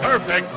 Perfect.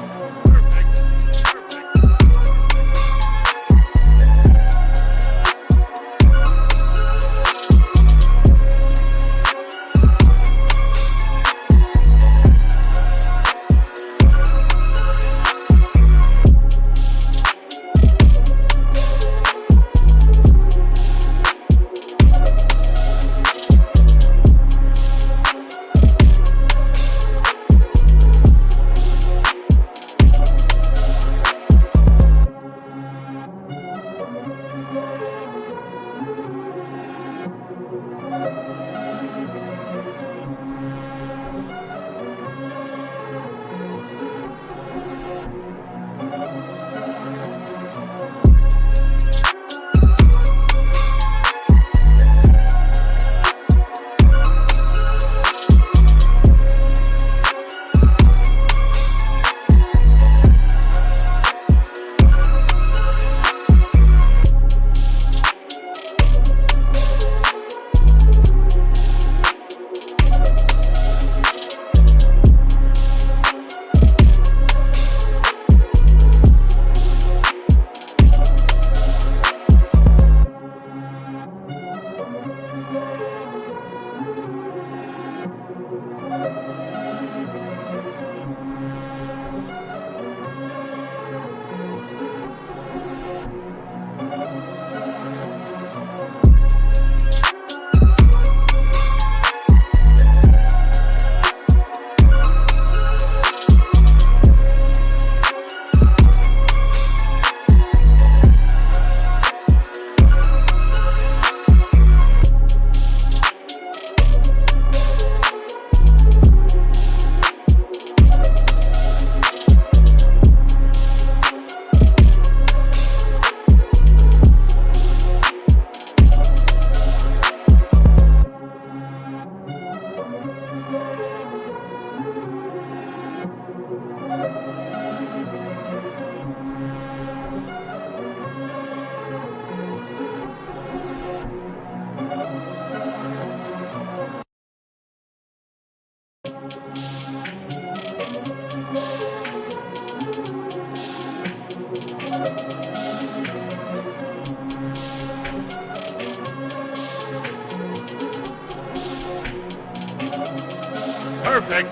Perfect.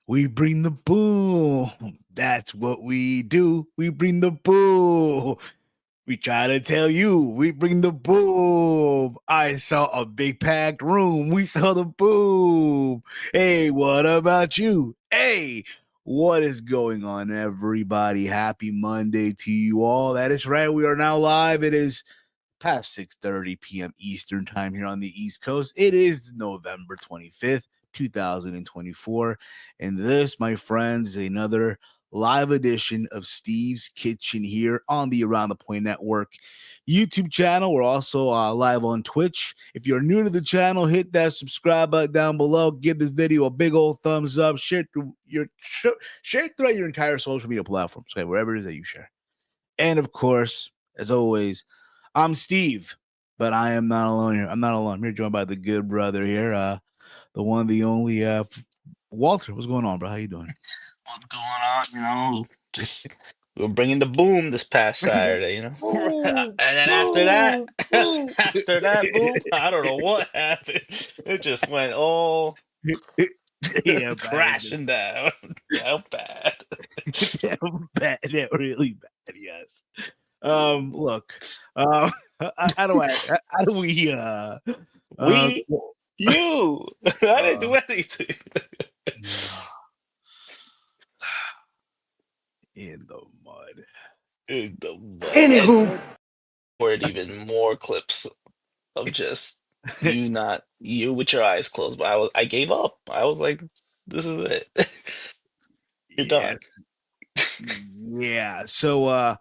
We bring the boom. That's what we do. We bring the boom. We try to tell you, we bring the boom. I saw a big packed room. We saw the boom. Hey, what about you? Hey, what is going on, everybody? Happy Monday to you all. That is right. We are now live. It is past 6:30 p.m. Eastern time here on the East Coast. It is November 25th, 2024. And this, my friends, is another live edition of Steve's Kitchen here on the Around the Point Network YouTube channel. We're also live on Twitch. If you're new to the channel, hit that subscribe button down below. Give this video a big old thumbs up. Share it throughout your entire social media platforms, okay, wherever it is that you share. And of course, as always, I'm Steve, but I am not alone here. I'm not alone. I'm here joined by the good brother here, the one, the only Walter. What's going on, bro? How you doing? What's going on? Just we were bringing the boom this past Saturday, and then after that, boom, I don't know what happened. It just went all Yeah, crashing down. How bad? bad, yeah, really bad. Yes. Look, how do we We, you, I didn't do anything. in the mud. In the mud. Anywho. Or even more clips of just you with your eyes closed. But I gave up. I was like, this is it. You're done. Yeah. So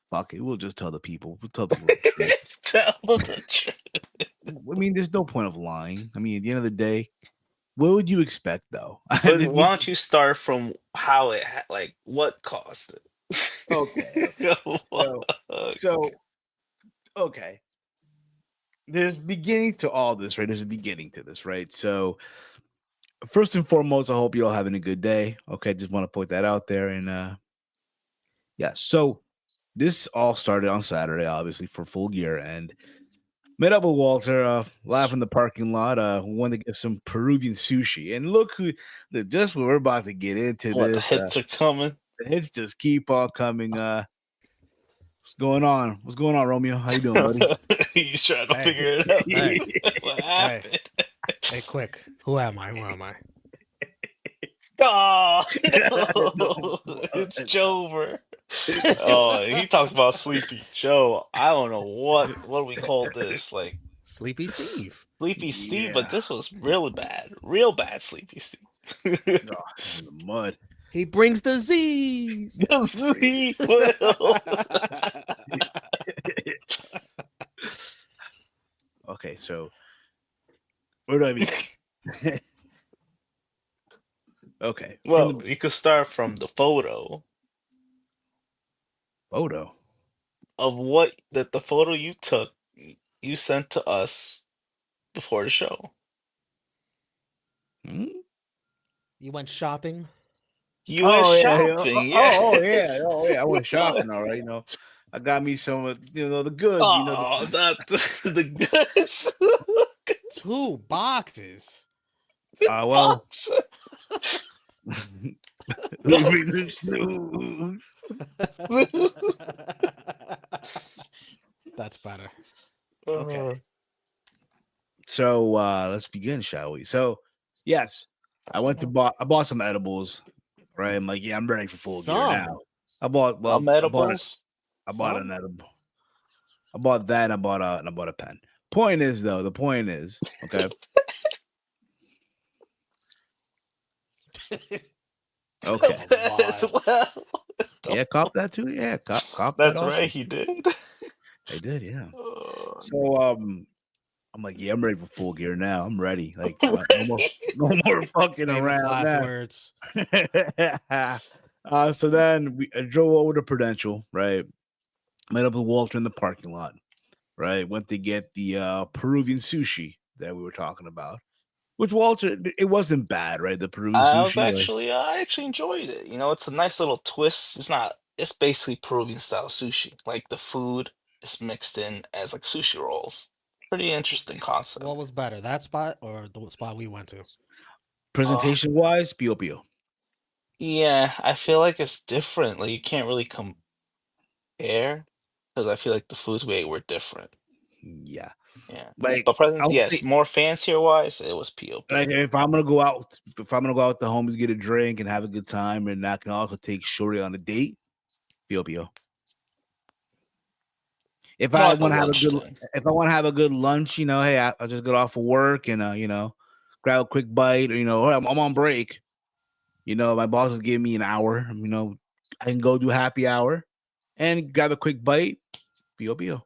fuck it. We'll just tell the people. We'll tell the people the truth. Tell them the truth. I mean, there's no point of lying. I mean, at the end of the day, what would you expect though? But why don't you start from how it like what caused it? Okay. So okay. There's beginning to all this, right? There's a beginning to this, right? So first and foremost, I hope you're all having a good day. Okay, just want to put that out there. And yeah, so this all started on Saturday, obviously, for Full Gear, and met up with Walter live in the parking lot. Wanted to get some Peruvian sushi, and look just what we're about to get into. What, this the hits are coming? The hits just keep on coming. What's going on? What's going on, Romeo? How you doing, buddy? He's trying to figure it out. Hey. What happened? Hey, quick. Who am I? Oh, no. It's Jover. Oh, he talks about Sleepy Joe. I don't know what we call this, like Sleepy Steve. Sleepy Steve, but this was really bad, real bad Sleepy Steve. In the mud. He brings the Z's. He will. Okay, so where do I begin? Okay. Well, you could start from the photo Photo of the photo you took, you sent to us before the show. Hmm? You went shopping? You went shopping, yeah. Oh yeah. I went shopping, all right. I got me some of the goods. Oh, the goods. 2 boxes. Well. Boxes. The snooze. That's better. Okay. So let's begin, shall we? So yes, I bought some edibles. Right, I'm like, yeah, I'm ready for Full Gear now. I bought edibles. I bought an edible. I bought that. And I bought a pen. Point is, okay. Okay. Well, Yeah, cop that too. Yeah, cop. That's that right. also. He did. They did. Yeah. So I'm like, yeah, I'm ready for Full Gear now. I'm ready. Like, no more fucking Famous around. last words. So then I drove over to Prudential, right? Met up with Walter in the parking lot, right? Went to get the Peruvian sushi that we were talking about. Which Walter, it wasn't bad, right? The Peruvian sushi. I actually enjoyed it. It's a nice little twist. It's basically Peruvian style sushi. Like the food is mixed in as like sushi rolls. Pretty interesting concept. What was better, that spot or the spot we went to? Presentation wise, Pio. Yeah, I feel like it's different. Like you can't really compare because I feel like the foods we ate were different. Yeah. But more fancier wise, it was POP. Like if I'm gonna go out with the homies, get a drink and have a good time, and I can also take Shorty on a date, PO. If I want to have a good lunch, hey, I'll just get off of work and grab a quick bite, or I'm on break. My boss is giving me an hour, I can go do happy hour and grab a quick bite. B.O.B.O.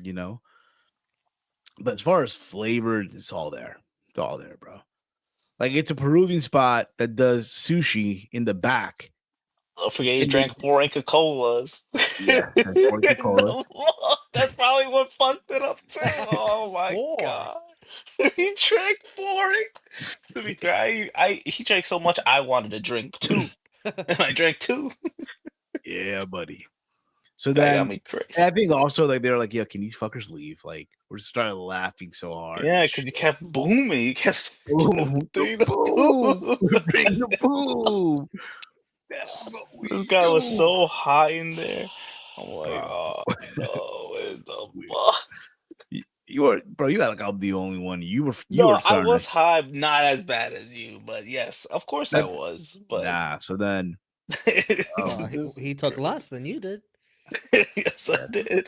You know? But as far as flavor, it's all there. It's all there, bro. Like it's a Peruvian spot that does sushi in the back. Don't forget you And they, drank 4 Inca-Colas. yeah, and Coca-Cola. That's probably what fucked it up too. Oh my Four. god. He drank 4 Inca. To be fair, he drank so much I wanted to drink 2. And I drank 2. Yeah, buddy. So That got then me crazy. I think also like they're like, yeah, can these fuckers leave? Like we're starting laughing so hard. Yeah, and because you shit. kept booming. You kept Boom, doing the the boom, boom. bring the boom. That's what This we guy was do, so high in there. I'm like, bro. oh no, in the We- fuck. you were, bro. You got like I'm the only one. You No, were I starting. was high, not as bad as you, but yes, of course I That's was. But nah. So then, Well, this is he took less than you did. yes, I did.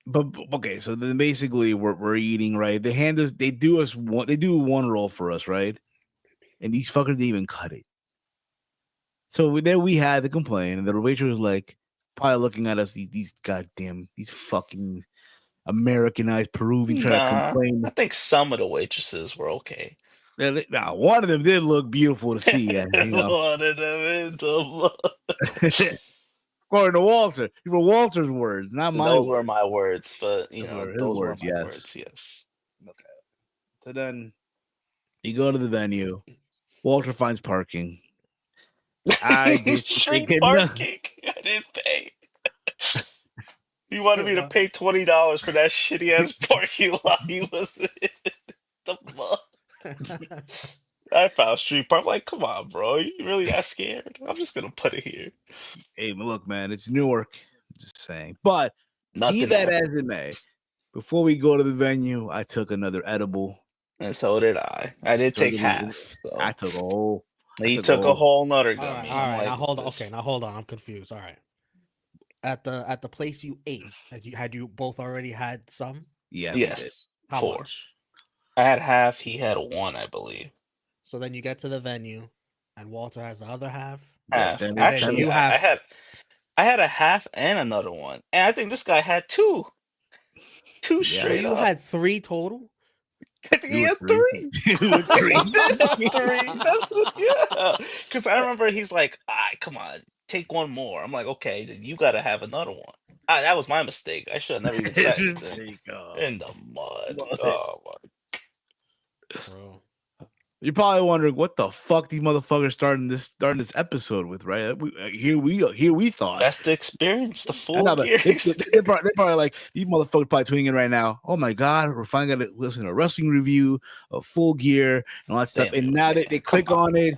but okay. So then basically, we're eating right. They hand us. They do us one. They do one roll for us, right? And these fuckers didn't even cut it. So then we had to complain, and the waitress was like, probably looking at us. These goddamn these fucking Americanized Peruvians trying to Nah, complain. I think some of the waitresses were okay. Now, one of them did look beautiful to see, One of them in the according to Walter. These were Walter's words, not my Those were words. my words, but Those were his those were words, my yes. words. Yes. Okay. So then you go to the venue. Walter finds parking. I did Street think enough. parking. I didn't pay. You wanted me to What? pay $20 for that shitty ass parking lot he was in. The fuck? I found street park. Like, come on, bro. You really that scared? I'm just gonna put it here. Hey, look, man, it's Newark. Just saying. But be Nothing that as happened. it may, before we go to the venue, I took another edible. And so did I. I did So take half. I So took a whole. I he took a took a whole. whole nother All right, gummy. all I'm right. like, Now hold on. this. Okay, now hold on. I'm confused. All right. At the place you ate, had you both already had some? Yeah, we did. Yes, How 4. much? I had half. He had 1, I believe. So then you get to the venue, and Walter has the other half, Yeah, Half. then and then Actually, you I have. I had a half and another one, and I think this guy had 2, yeah, So straight you up. had 3 total. I think you he were had three. 3. You were He three. did have 3. That's yeah. Because I remember he's like, come on, take one more." I'm like, "Okay, then you got to have another one." That was my mistake. I should have never even said There anything. you go. In the mud. Well, Oh my. Bro. you're probably wondering what the fuck these motherfuckers starting this episode with, right? Here we thought. That's the experience. The I full thought, but gear they're probably like these motherfuckers probably tuning in right now. Oh my god, we're finally gonna listen to a wrestling review of Full Gear and all that stuff. And now they Come click on. on it.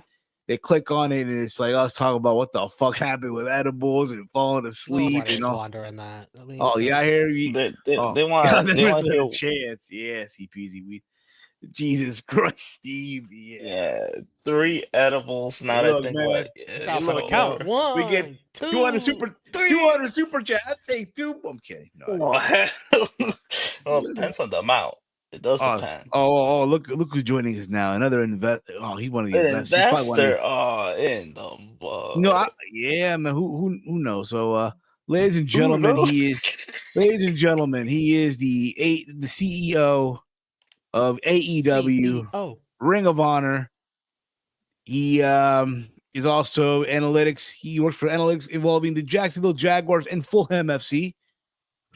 They click on it, and it's like us talking about what the fuck happened with edibles and falling asleep Nobody's and all. wondering that. I mean, Oh yeah, I hear you. They, they, Oh, they want there they was want to a hear chance. Yeah, CPZ. Jesus Christ, Steve. Yeah. 3 edibles. Now that I Look, think man. about it, it's yeah, out it's for the Look, man. count. over. We get 1, 200 2, super 3. super chat. I'd say 2. I'm kidding. No, Well, well, it depends on the amount. It does depend. Look who's joining us now. Another investor. Oh, he's one of the An investors. He's probably one of the. investor, in the No, mud. yeah, man. Who knows? So, ladies and Who gentlemen, knows? ladies and gentlemen, he is the CEO of AEW CEO. Ring of Honor. He is also analytics. He works for analytics involving the Jacksonville Jaguars and Fulham FC.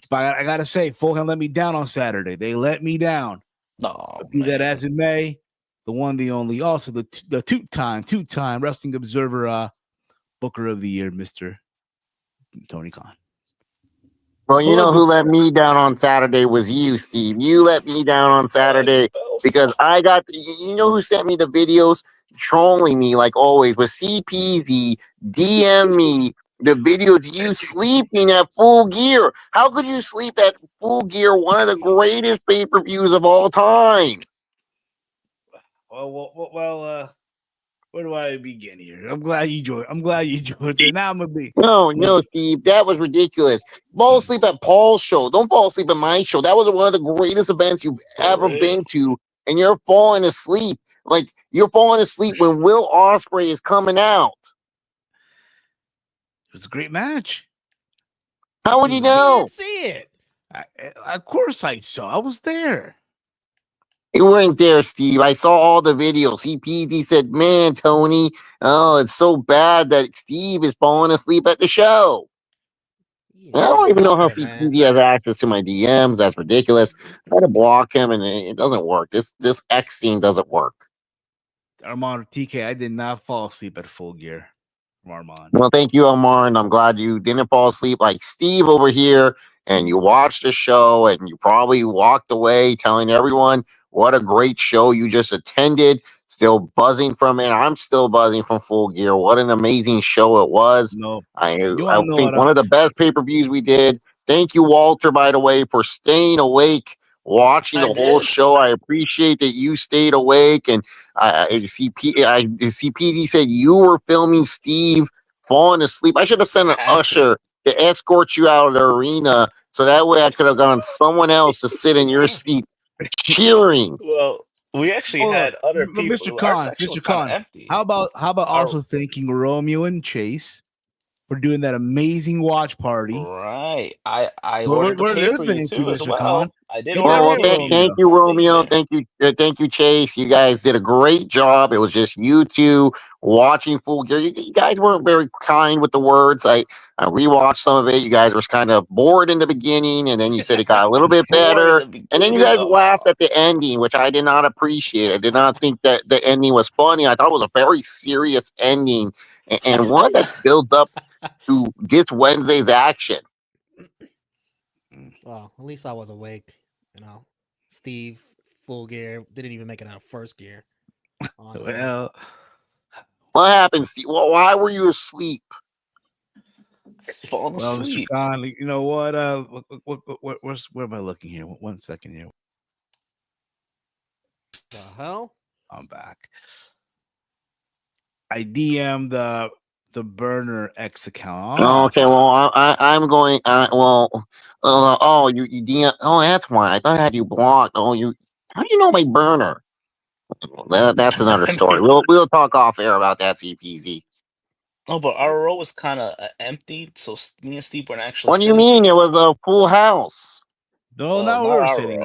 But I gotta say, Fulham let me down on Saturday. They let me down. No, But be that as it may, the one, the only, also the two-time Wrestling Observer Booker of the Year, Mr. Tony Khan. Well, you Hello, know good who let sir. me down on Saturday was you, Steve. You let me down on Saturday because I got, you know who sent me the videos trolling me like always was CPZ, DM me the videos of you sleeping at Full Gear. How could you sleep at Full Gear, one of the greatest pay-per-views of all time? Where do I begin here? I'm glad you joined. So now I'm gonna be. No, Steve, that was ridiculous. Fall asleep at Paul's show. Don't fall asleep at my show. That was one of the greatest events you've For ever real. been to, and you're falling asleep. Like you're falling asleep when Will Ospreay is coming out. It was a great match. How would you You know? didn't see it. Of course I saw. I was there. You weren't there, Steve. I saw all the videos. CPZ said, "Man, Tony, oh, it's so bad that Steve is falling asleep at the show." You And I didn't see don't even know how nothing, man. CPZ has access to my DMs. That's ridiculous. I had to block him, and it doesn't work. This X scene doesn't work. Armand TK, I did not fall asleep at Full Gear from Armand. Well, thank you, Omar, and I'm glad you didn't fall asleep like Steve over here, and you watched the show, and you probably walked away telling everyone what a great show you just attended. Still buzzing from it. I'm still buzzing from Full Gear. What an amazing show it was. No, I you I want to know think what? one of the best pay-per-views we did. Thank you, Walter, by the way, for staying awake, watching I the whole did. show. I appreciate that you stayed awake, and CPD said you were filming Steve falling asleep. I should have sent I an had to. usher to escort you out of the arena so that way I could have gotten someone else to sit in your seat cheering. Well, we actually Hold up, had other Mr. people. Our Khan, section was Mr. kind of Khan. empty. How about Our also thanking Romeo and Chase for doing that amazing watch party? right. I Where, ordered the where pay their per view thank you, too as Mr. Khan? well. I did Get that order Well, the over, pay per view. thank Romeo. you, I'll be Romeo. there. Thank you, Chase. You guys did a great job. It was just you two watching Full Gear. You guys weren't very kind with the words. I rewatched some of it. You guys were kind of bored in the beginning, and then you said it got a little bit More in better. the And then you beginning. guys laughed Oh, at the ending, which I did not appreciate. I did not think that the ending was funny. I thought it was a very serious ending, and one that builds up to this Wednesday's action. Well, at least I was awake. You know, Steve, full gear, didn't even make it out of first gear. Honestly, Well, What happened, Steve? Well, why were you asleep? falling Mr. asleep. Khan, you know what? Where am I looking here? One second here. the hell? I'm back. I DM the burner X account. Okay, well, I'm going. Oh, you DM. Oh, that's why I thought I had you blocked. Oh, you. How do you know my burner? That's another story. We'll talk off air about that, CPZ. No, but our row was kind of empty, so me and Steve weren't actually What do you sitting mean? It together. was a full house. No, Well, now not we're our sitting.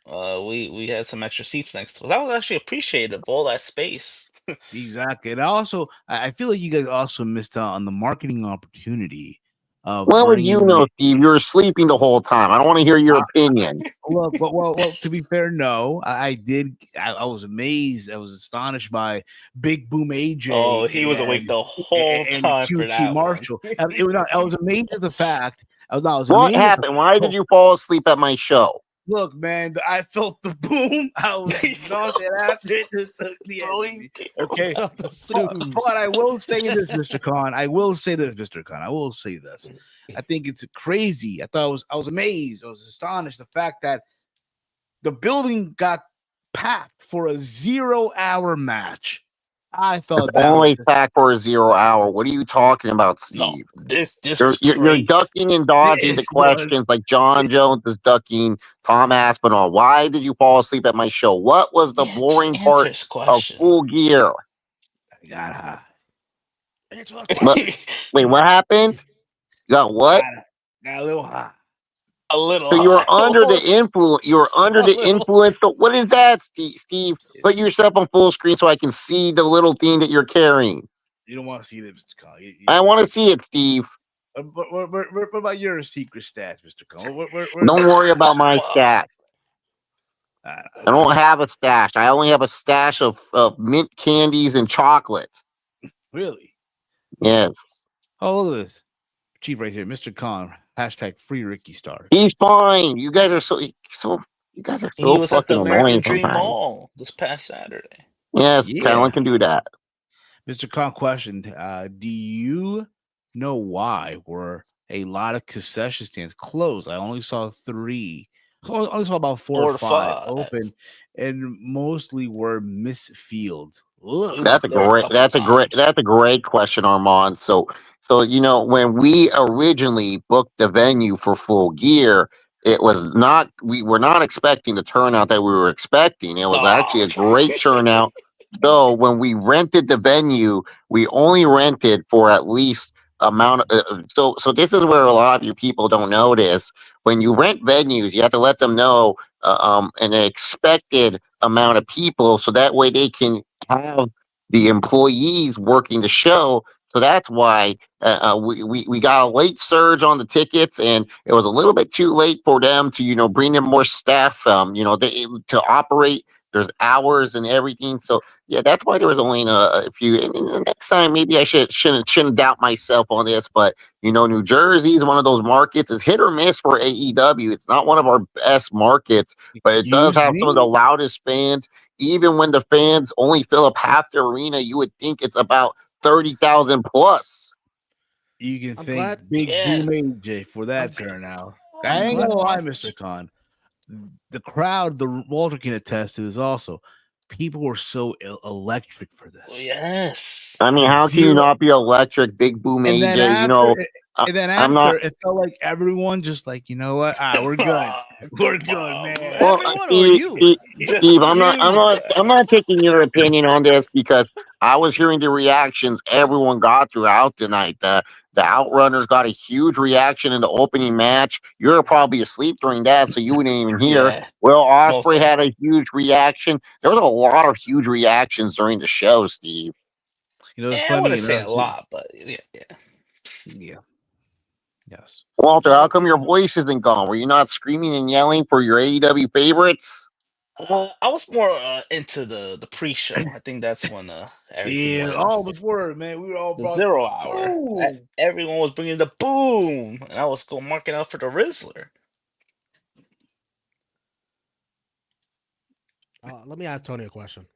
row. We had some extra seats next to us. That was actually appreciated. All that space. Exactly. And I feel like you guys also missed out on the marketing opportunity of What would you bringing know, in. Steve? You were sleeping the whole time. I don't want to hear your opinion. Well. To be fair, no, I did. I was amazed. I was astonished by Big Boom Oh, he was AJ awake the whole and time for QT that one. Marshall. I was amazed at the fact. I was What amazed at the happened? Why did you fall asleep at my show? look, man. I felt the boom. I was He exhausted after it just took the end so of he me. did. Okay. Felt the snooze. But I will say this, Mr. Khan. I will say this, Mr. Khan. I will say this. I think it's crazy. I was amazed. I was astonished. The fact that the building got packed for a 0-hour match. I thought that was Always packed for a 0 hour. What are you talking about, No, Steve? this You're, was you're, you're crazy. ducking and dodging the this was questions like John Jones is ducking Tom Aspinall. Why did you fall asleep at my show? What was the Yeah, just boring answer part his of question. Full Gear? got Answer the What, question. wait, what happened? You got what? a little hot. A little So you're high. under the influence. You're under A the little. influence. So what is that, Steve? Put yourself on full screen so I can see the little thing that you're carrying. You don't want to see this, Mr. Khan. I want to see it, Steve. What about your secret stats, Mr. Khan? Don't worry about my Wow. stats. I don't have a stash. I only have a stash of mint candies and chocolates. Really? Yes. Oh, look at this. Chief right here, Mr. Khan. Hashtag free Ricky Starks. He's fine. You guys are so you guys are He so was at the fucking annoying American Dream sometimes. Mall this past Saturday. Yes, Yeah. Talon can do that. Mr. Khan questioned, do you know why were a lot of concession stands closed? I only saw 3. I only saw about 4 or 4 to 5 5. open, and mostly were missed fields. Ugh. We went there a couple times. That's a great question, Armand. So you know when we originally booked the venue for Full Gear, it was not we were not expecting the turnout that we were expecting. It was actually Oh. a great turnout. So when we rented the venue, we only rented for at least amount of so this is where a lot of you people don't notice. When you rent venues, you have to let them know an expected amount of people, so that way they can have the employees working the show. So that's why we got a late surge on the tickets, and it was a little bit too late for them to bring in more staff. To operate. There's hours and everything. So yeah, that's why there was only a few. And the next time, maybe I shouldn't doubt myself on this, but New Jersey is one of those markets. It's hit or miss for AEW. It's not one of our best markets, but it does Excuse have some of the me? loudest fans. Even when the fans only fill up half the arena, you would think it's about 30,000 plus. You can I'm thank glad. Big Yeah. Boom AJ for that I'm, turnout. I I'm ain't glad. gonna lie, Mr. Khan. The crowd, the Walter can attest to this also. People were so electric for this. Yes. I mean, how can you Zero. not be electric, Big Boom And then AJ? after, I, and then I'm not. after, it felt like everyone just like, you know what? We're good. Oh, We're come good, on, man. Well, Everyone or Steve, you? Steve, Just Steve, I'm not, I'm you. not, I'm not taking your opinion on this because I was hearing the reactions everyone got throughout the night. The Outrunners got a huge reaction in the opening match. You were probably asleep during that, so you wouldn't even hear. Yeah, Will most Osprey of had it. a huge reaction. There was a lot of huge reactions during the show, Steve. It's I funny wouldn't say enough. a lot, but yeah. Yeah. Yes. Walter, how Let come your me. voice isn't gone? Were you not screaming and yelling for your AEW favorites? I was more into the pre-show. I think that's when everything Yeah. went All of us were, man. We were all the brought the 0 hour. boom. Everyone was bringing the boom, and I was going marking out for the Rizzler. Let me ask Tony a question.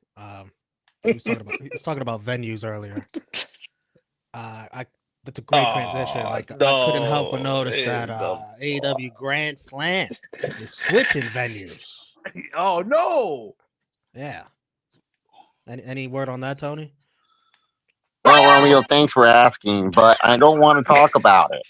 He was talking about venues earlier. I That's a great transition. Oh Like I couldn't help but no! notice that AEW Grand Slam is switching venues. Oh no. Yeah. Any word on that, Tony? Well, Romeo, thanks for asking, but I don't want to talk about it.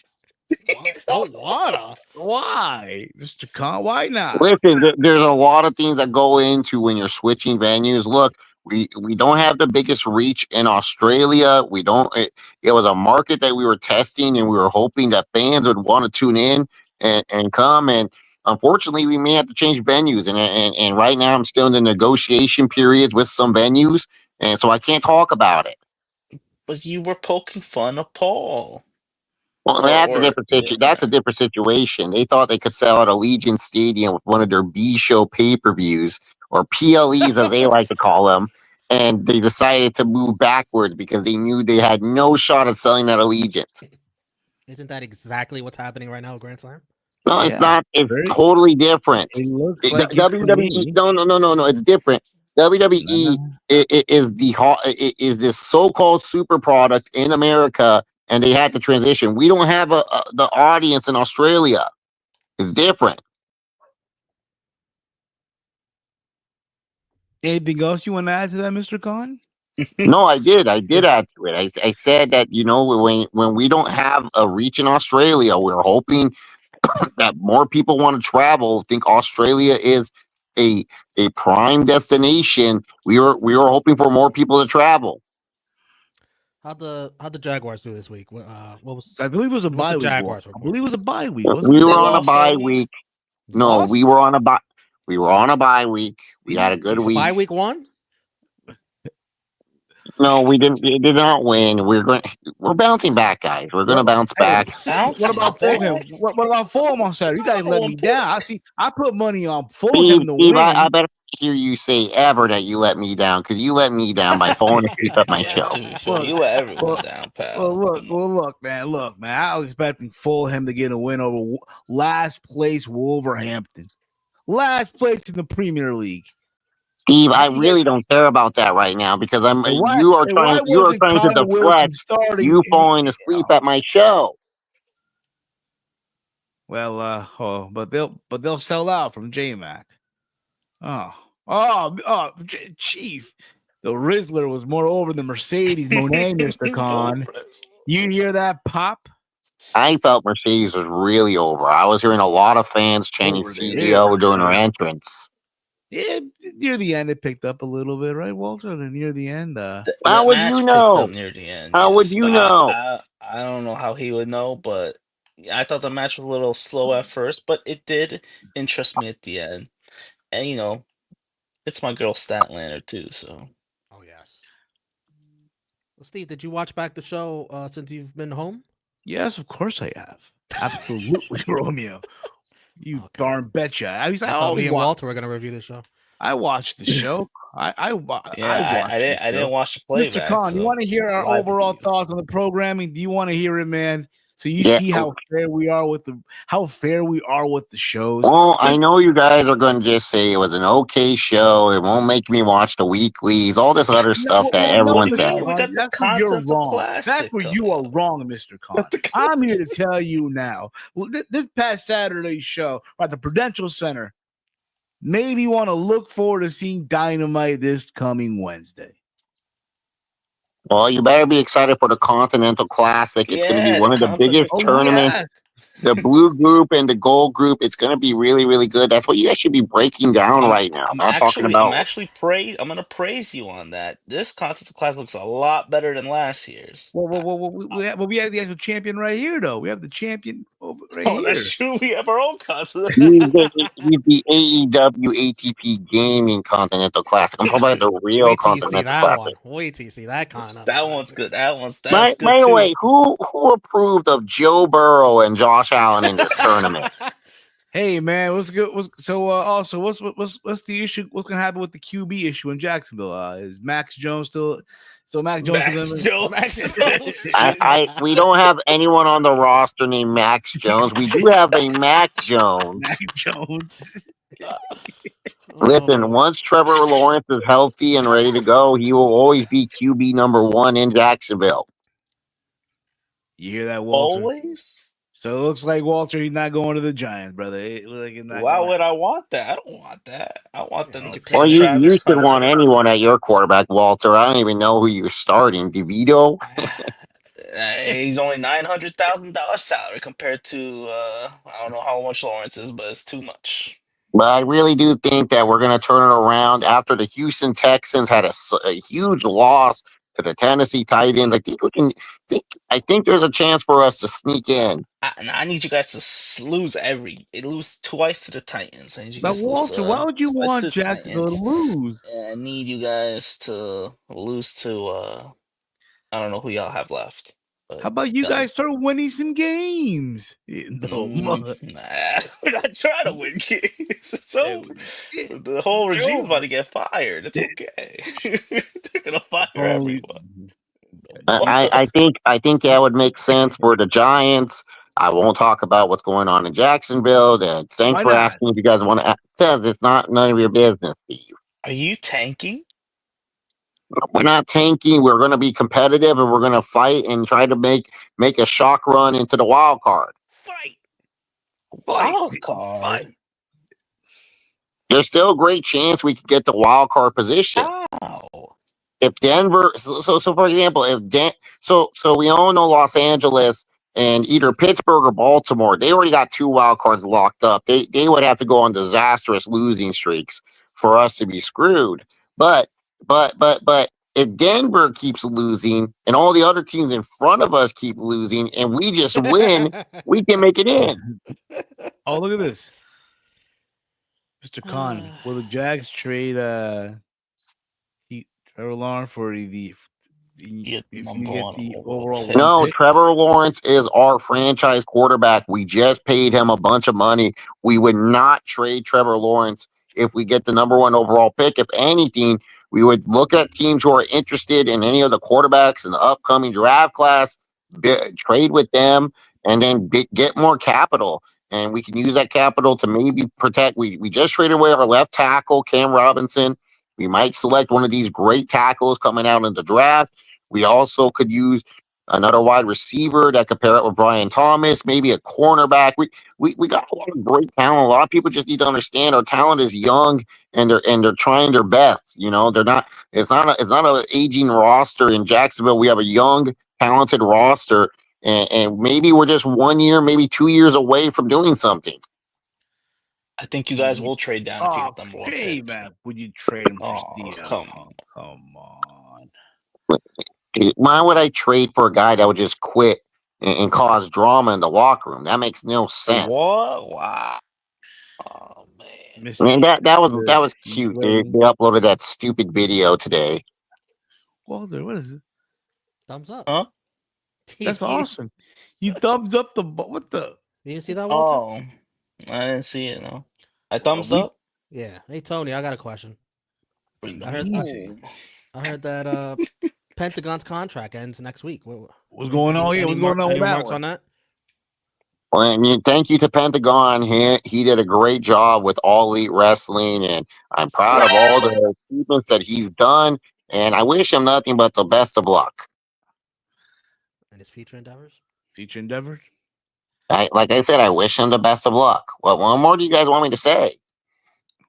Don't wanna. Why, Mr. Khan? Why not? Listen, there's a lot of things that go into when you're switching venues. Look, we don't have the biggest reach in Australia. We don't. It was a market that we were testing, and we were hoping that fans would want to tune in and come. And unfortunately, we may have to change venues. And right now, I'm still in the negotiation periods with some venues, and so I can't talk about it. But you were poking fun of Paul. Well, Or that's a yeah. different situation. They thought they could sell out Allegiant Stadium with one of their B show pay per views or PLEs as they like to call them, and they decided to move backwards because they knew they had no shot at selling that Allegiant. Isn't that exactly what's happening right now at Grand Slam? No, it's Yeah. not. It's Very. totally different. It looks like it to WWE. me. No, no, no, no, no. It's different. WWE is this so-called super product in America, and they had to transition. We don't have the audience in Australia. It's different. Anything else you want to add to that, Mr. Khan? No, I did. I did add to it. I said that when we don't have a reach in Australia, we're hoping that more people want to travel. Think Australia is a a prime destination. We were hoping for more people to travel. How'd the Jaguars do this week? What I was believe it was a what's bye the week. Walter. Jaguars I report? believe it was a bye week, wasn't We it? were They on a lost bye that week. week. No, we Lost? were on a bye. We were on a bye week. We had a good So week. bye week one? No, we didn't. We did not win. We're bouncing back, guys. We're What? gonna bounce Hey, back. what Bouncing about Fulham? back. What about Fulham on Saturday? You guys let Oh, me down. I see. I put money on Steve, Fulham to Steve, I win. better hear you say ever that you let me down because you let me down by falling asleep at my Yeah, show. to be fair, Look, you let everyone well, down, pal. Come on. look, man. Look, man. I was expecting Fulham to get a win over last place Wolverhampton, last place in the Premier League. Steve, I You guys- really don't care about that right now because and why? And why you are wasn't trying to Connor Wilson deflect starting? you falling asleep at my show. Well, but they'll sell out from JMac. Chief. The Rizzler was more over the Mercedes Monet, Mr. Khan. You hear that pop? I felt Mercedes was really over. I was hearing a lot of fans They chanting were there. CEO during her entrance. Yeah, near the end it picked up a little bit, right, Walter? Near the end, How That would you match picked up know? near the end, How would yes, you but know? I don't know how he would know, but I thought the match was a little slow at first, but it did interest me at the end. And it's my girl Statlander too, so Oh yes. Well, Steve, did you watch back the show since you've been home? Yes, of course I have. Absolutely, Romeo. You Okay. darn betcha. I thought me and Walter were gonna review the show. I watched the show. I watched I the didn't show. watch the Mr. playback, Khan, you so want to hear our live with overall you. thoughts on the programming? Do you want to hear it, man? So you Yeah. see how fair we are with the shows. Well, I know you guys are going to just say it was an okay show. It won't make me watch the weeklies, all this other stuff that No, everyone What do you Mr. says. mean? We Khan, got the that's where you're Continental wrong. That's Classic where you coming are up. wrong, Mr. Khan. I'm here to tell you now. Well, this past Saturday's show at the Prudential Center made me want to look forward to seeing Dynamite this coming Wednesday. Well, you better be excited for the Continental Classic. It's going to be Yeah, the one of the biggest Continental tournaments. Classic. The blue group and the gold group, it's going to be really, really good. That's what you guys should be breaking down right now. Not talking I'm about. actually I'm gonna praise you on that. This Continental Classic looks a lot better than last year's. We have the actual champion right here, though. We have the champion right Oh, that's here. true. We have our own Continental. He's the AEW ATP Gaming Continental Classic. I'm talking about the real Wait till you see Continental that Classic. one. Wait till you see that Continental That one's Classic. good. That's By good the too. way, who approved of Joe Burrow and Josh Allen in this tournament? Hey man, what's good? Also, what's the issue? What's gonna happen with the QB issue in Jacksonville? Is Max Jones still? So Max Jones Max is gonna. Jones. Max Jones. We don't have anyone on the roster named Max Jones. We do have a Mac Jones. Mac Jones. Listen, Oh. once Trevor Lawrence is healthy and ready to go, he will always be QB number one in Jacksonville. You hear that, Walter? Always? So it looks like Walter, he's not going to the Giants, brother. It looks like he's not Why going. would I want that? I don't want that. I want Yeah, them he to could Well, pay stay. you Travis should want Hunter. anyone at your quarterback, Walter. I don't even know who you're starting. DeVito? He's only $900,000 salary compared to I don't know how much Lawrence is, but it's too much. But I really do think that we're going to turn it around after the Houston Texans had a huge loss to the Tennessee Titans. I think we can. I think there's a chance for us to sneak in. I need you guys to lose twice to the Titans. I need you But guys to lose Walter, why would you twice to want the Jacksonville to Titans. lose? And I need you guys to lose to I don't know who y'all have left, How but about you y'all guys start winning some games? No, nah, we're not trying to win games. It's over. The whole regime's about to get fired. It's okay. They're gonna fire everyone. I think that would make sense for the Giants. I won't talk about what's going on in Jacksonville. Thanks Why for not? asking if you guys want to. Because it's not none of your business, Steve. Are you tanking? We're not tanking. We're going to be competitive, and we're going to fight and try to make a shock run into the wild card. Fight. Wild card. There's still a great chance we could get the wild card position. Ow. If Denver, so for example, so we all know Los Angeles and either Pittsburgh or Baltimore, they already got two wild cards locked up. They would have to go on disastrous losing streaks for us to be screwed. But if Denver keeps losing and all the other teams in front of us keep losing and we just win, we can make it in. Oh, look at this. Mr. Khan, will the Jags trade Trevor Lawrence for the Get if number you get one the overall overall pick. one No, pick? Trevor Lawrence is our franchise quarterback. We just paid him a bunch of money. We would not trade Trevor Lawrence if we get the number one overall pick. If anything, we would look at teams who are interested in any of the quarterbacks in the upcoming draft class, trade with them, and then get more capital. And we can use that capital to maybe protect. We just traded away our left tackle, Cam Robinson. We might select one of these great tackles coming out in the draft. We also could use another wide receiver that could pair up with Brian Thomas, maybe a cornerback. We got a lot of great talent. A lot of people just need to understand our talent is young and they're trying their best. You know, they're not. It's not an aging roster in Jacksonville. We have a young, talented roster, and maybe we're just 1 year, maybe 2 years away from doing something. I think you guys will trade down if you Oh, get number one hey pick. man, would you trade him for Oh, Steve? come on. Come on. Why would I trade for a guy that would just quit and cause drama in the locker room. That makes no sense. What? Wow. Oh man. I mean, that was he's cute. They letting uploaded that stupid video today. Walter. What is it? Thumbs up. Huh? That's You awesome. You thumbs up the what the? didn't see that, Walter? Oh, I didn't see it. No. I Well, thumbs up. Yeah. Hey Tony, I got a question. Bring the I heard- Amazing. I heard that Pentagon's contract ends next week. What's going on here? What's going on with Any that remarks one? on that? Well, and thank you to Pentagon. He did a great job with All Elite Wrestling, and I'm proud of all the achievements that he's done. And I wish him nothing but the best of luck. And his future endeavors? Future endeavors. Like I said, I wish him the best of luck. What more do you guys want me to say?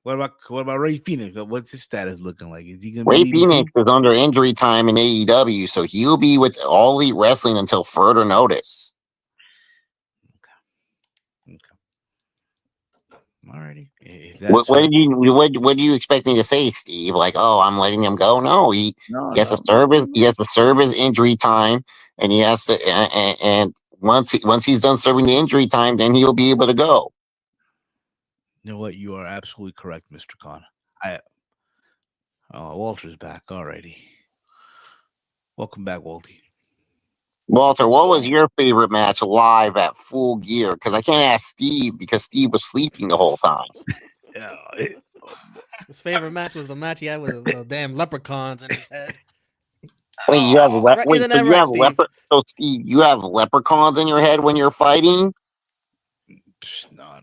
What about Ray Phoenix? What's his status looking like? Is he gonna be Ray leaving Phoenix too? is under injury time in AEW, so he'll be with All Elite Wrestling until further notice. Okay. Alrighty. If What, that's what so, did you what do you expect me to say, Steve? Like, oh, I'm letting him go? No, he no, has to serve his injury time, and he has to and once he's done serving the injury time, then he'll be able to go. You know what? You are absolutely correct, Mr. Khan. Walter's back. Alrighty. Welcome back, Walty. Walter, what was So, your favorite match live at Full Gear? Because I can't ask Steve because Steve was sleeping the whole time. Yeah. His favorite match was the match he had with the damn leprechauns in his head. Wait, you have oh, Right, isn't so that you right, have Steve? so Steve, you have leprechauns in your head when you're fighting? No.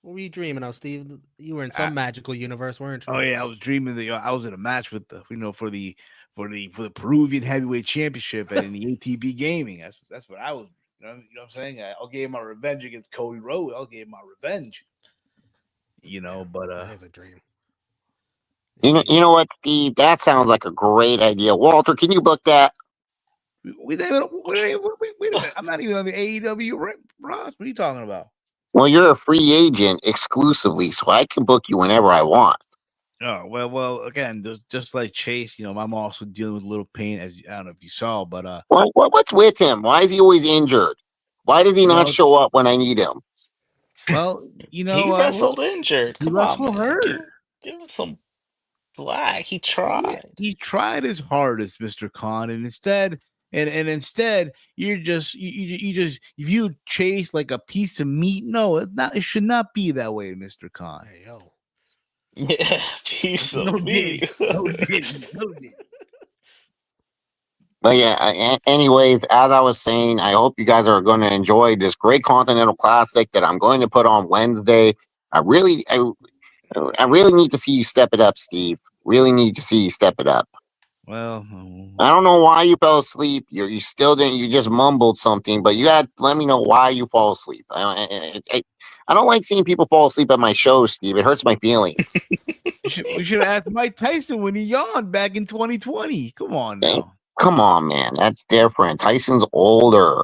What were you dreaming of, Steve? You were in some magical universe, weren't you? Oh yeah, I was dreaming that I was in a match with the for the Peruvian heavyweight championship and in the ATB gaming. That's what I was. You know what I'm saying? I'll give my revenge against Cody Rhodes. I'll give my revenge. But that is a dream. You know what, Steve? That sounds like a great idea. Walter, can you book that? wait a minute. I'm not even on the AEW Ross. What are you talking about? Well, you're a free agent exclusively, so I can book you whenever I want. Oh well. Again, just like Chase, I'm also dealing with a little pain, as I don't know if you saw, but What's with him? Why is he always injured? Why does he not well, show up when I need him? he wrestled injured. he Come on, wrestled man. hurt. Give him some slack. He Yeah, tried. he tried his hardest, Mr. Khan, and instead you're just you just view Chase like a piece of meat. No, it should not be that way, Mr. Khan. Hey, yo. Yeah, piece No of diddy, meat. no diddy. But yeah, anyways, as I was saying, I hope you guys are going to enjoy this great Continental Classic that I'm going to put on Wednesday. I really need to see you step it up, Steve. Really need to see you step it up. Well, I don't know why you fell asleep. You still didn't. You just mumbled something, but you got to let me know why you fall asleep. I don't like seeing people fall asleep at my shows, Steve. It hurts my feelings. we should have asked Mike Tyson when he yawned back in 2020. Come on Okay? now. Come on, man. That's different. Tyson's older.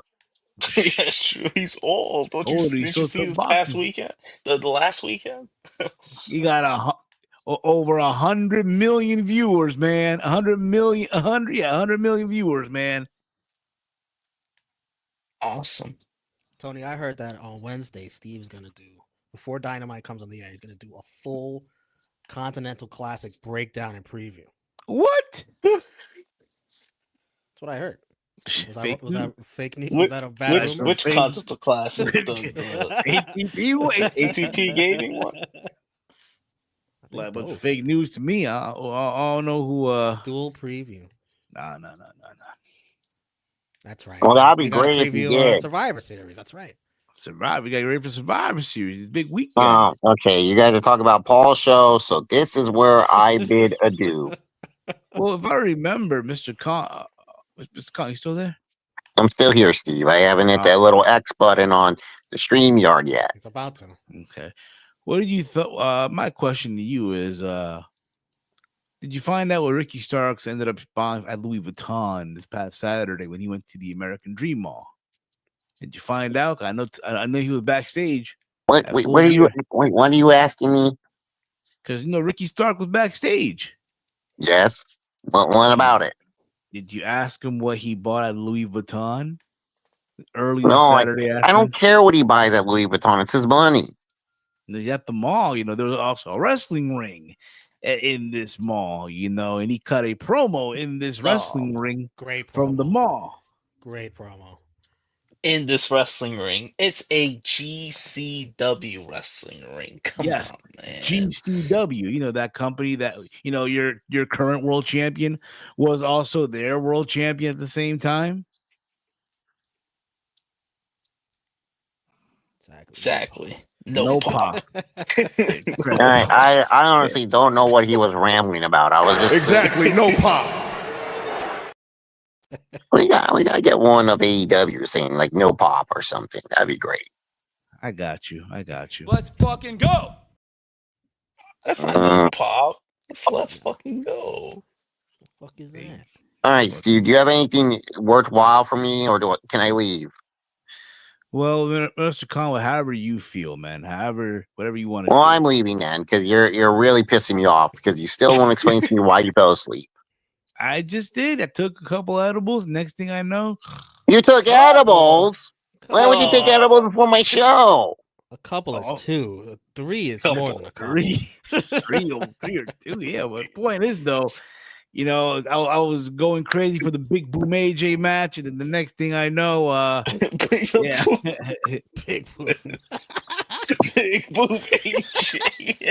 Yeah, that's true. He's old. Older, he's Didn't you still see this past boxing. weekend? The last weekend? He got over 100 million viewers, man. 100 million viewers, man. Awesome. Tony, I heard that on Wednesday, Steve's going to do, before Dynamite comes on the air, he's going to do a full Continental Classic breakdown and preview. What? That's what I heard. Was Fake news. that fake news? Was that a bad rumor? Which Continental Classic? The ATP gaming one? But both. fake news to me. I don't know who. Dual preview. No. That's right. Well, that'd be we got to great if you preview did. Survivor Series. That's right. Survivor. We got ready for Survivor Series. It's a big weekend. Okay, you guys are talking about Paul's show, so this is where I bid adieu. Well, if I remember, Mr. Khan, you still there? I'm still here, Steve. I haven't hit that little X button on the StreamYard yet. It's about to. Okay. What did you thought? My question to you is, did you find out what Ricky Starks ended up buying at Louis Vuitton this past Saturday when he went to the American Dream Mall? Did you find out? I know he was backstage. What are you asking me? Because Ricky Stark was backstage. Yes. What about it? Did you ask him what he bought at Louis Vuitton early No, on like, Saturday I afternoon. don't care what he buys at Louis Vuitton. It's his money. At the mall, there was also a wrestling ring in this mall, and he cut a promo in this wrestling ring Great promo. from the mall. Great promo. In this wrestling ring, it's a GCW wrestling ring. Come Yes, on, man. GCW, that company that your current world champion was also their world champion at the same time. Exactly. No pop. pop. I honestly don't know what he was rambling about. I was just Exactly. No pop. we gotta get one of AEW saying like no pop or something. That'd be great. I got you. Let's fucking go. That's not no pop. Let's fucking go. The fuck is that? All right, Steve. Do you have anything worthwhile for me, or can I leave? Well, Mr. Conway, however you feel, man. However, whatever you want to Well, do. I'm leaving then because you're really pissing me off because you still won't explain to me why you fell asleep. I just did. I took a couple edibles. Next thing I know, You took edibles. Why would you take edibles before my show? A couple is Oh. 2. 3 is Couple. more than a couple. three or two. Yeah, but point is though, I was going crazy for the Big Boom AJ match, and then the next thing I know, yeah, Big boom. Big boom AJ.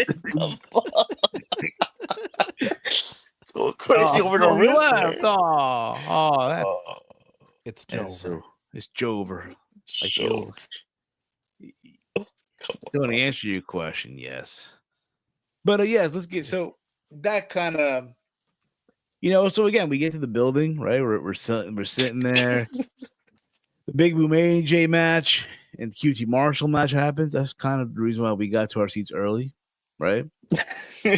The fuck? It's going crazy over the you wrist laughed. there. It's That's Jover. it's Jover. Like Joe. To answer your question, yes. But yes, let's get so that kind of So again, we get to the building, right? We're sitting there. The Big Boom AJ match and QT Marshall match happens. That's kind of the reason why we got to our seats early, right?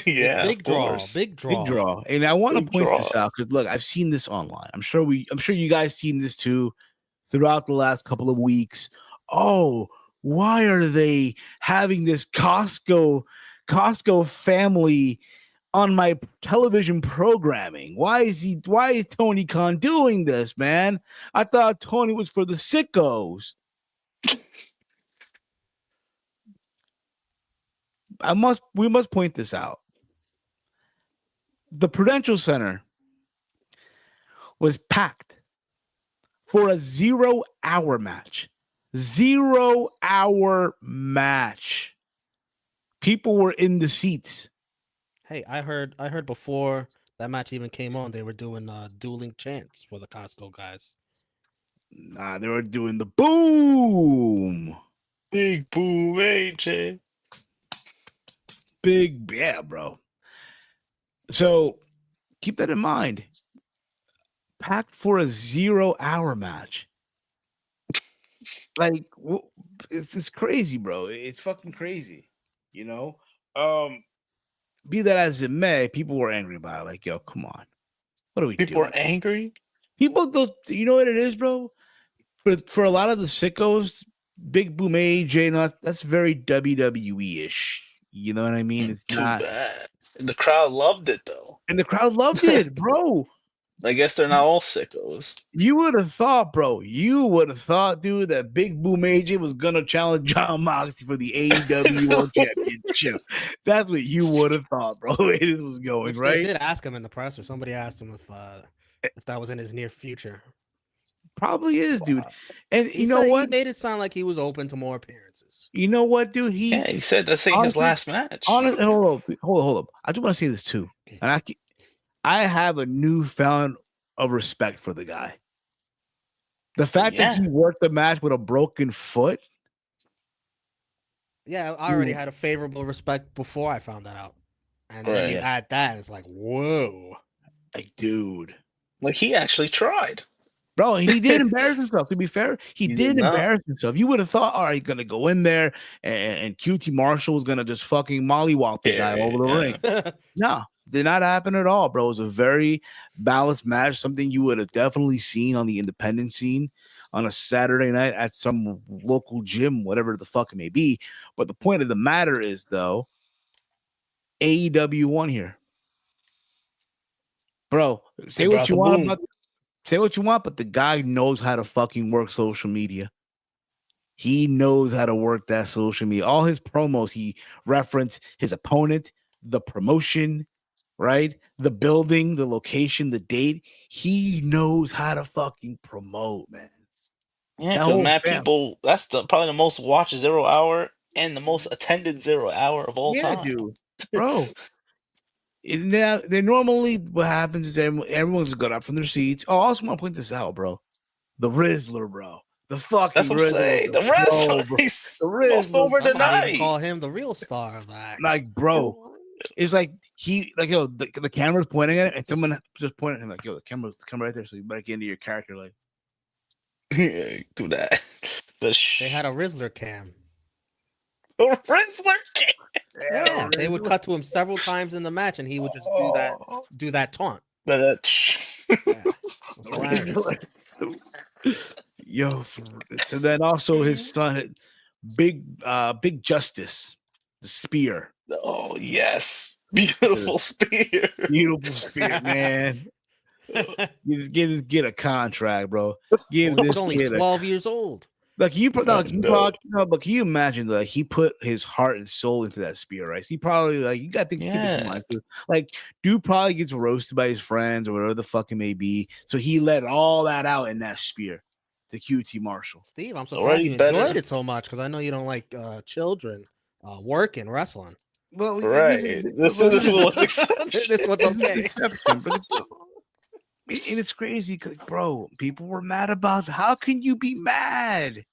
Yeah, Big of draw. course. Big draw. Big draw. And I want to Big point draw. this out because look, I've seen this online. I'm sure you guys seen this too throughout the last couple of weeks. Oh, why are they having this Costco family on my television programming? Why is Tony Khan doing this, man? I thought Tony was for the sickos. We must point this out. The Prudential Center was packed for a 0-hour match. 0-hour match. People were in the seats. Hey, I heard before that match even came on, they were doing dueling chants for the Costco guys. Nah, they were doing the boom. Big boom AJ. Yeah, bro. So keep that in mind. Packed for a 0-hour match. Like, it's crazy, bro. It's fucking crazy. Be that as it may, people were angry about it. Like, yo, come on. What are we People doing? are angry. People don't, you know what it is, bro? For a lot of the sickos, Big Boom AJ, that's very WWE-ish. You know what I mean? It's Too not. bad. The crowd loved it though. And the crowd loved it, bro. I guess they're not all sickos. You would have thought, bro. Dude, that Big Boom AJ was gonna challenge John Moxley for the AEW World Championship. That's what you would have thought, bro. This was going Which right. They did ask him in the press, or somebody asked him if that was in his near future. Probably is, dude. And He you know what? He made it sound like he was open to more appearances. You know what, dude? Yeah, he said that's his last match. Honestly, hold up. I just want to say this too, and I have a newfound of respect for the guy. The fact that he worked the match with a broken foot. Yeah, I already had a favorable respect before I found that out, and then you add that, it's like, whoa, like, dude, like he actually tried. Bro, he did embarrass himself. To be fair, he did embarrass himself. You would have thought, all right, gonna go in there and QT Marshall was gonna just fucking mollywop the guy over the ring. No, did not happen at all, bro. It was a very balanced match, something you would have definitely seen on the independent scene on a Saturday night at some local gym, whatever the fuck it may be. But the point of the matter is, though, AEW won here. Bro, say what you want about Say what you want, but the guy knows how to fucking work social media. He knows how to work that social media. All his promos, he referenced his opponent, the promotion, right? The building, the location, the date. He knows how to fucking promote, man. Yeah, That because whole mad fam- people. That's probably the most watched 0 hour and the most attended 0 hour of all yeah, time. dude, bro. Now, they normally what happens is everyone's got up from their seats. Oh, I also want to point this out, bro. The Rizzler, bro. The fucking That's what I'm saying. Rizzler, The wrestler, bro. The he's lost Rizzler, over Some the might even night. call him the real star of that. like, bro. It's like the camera's pointing at it, and someone just pointed at him like, "Yo, the camera's right there, so you better get into your character." Like, Yeah, do that. They had a Rizzler cam. The wrestler. Yeah, they would cut to him several times in the match, and he would just do that taunt. Yeah, it was hilarious. Yo, so then also his son, Big Justice, the spear. Oh yes, beautiful spear. Beautiful spear, man. Get a contract, bro. Give Well, he this was only kid 12 years old. Like you put, I know. but can you imagine like he put his heart and soul into that spear, right? So he probably like you got to keep this in Yeah. mind too. Like, dude probably gets roasted by his friends or whatever the fuck it may be. So he let all that out in that spear to QT Marshall. Steve, I'm Already surprised you better. enjoyed it so much because I know you don't like children working wrestling. Well, Right. This is what's accepted. This one's okay. And it's crazy, cause, bro. People were mad about. How can you be mad?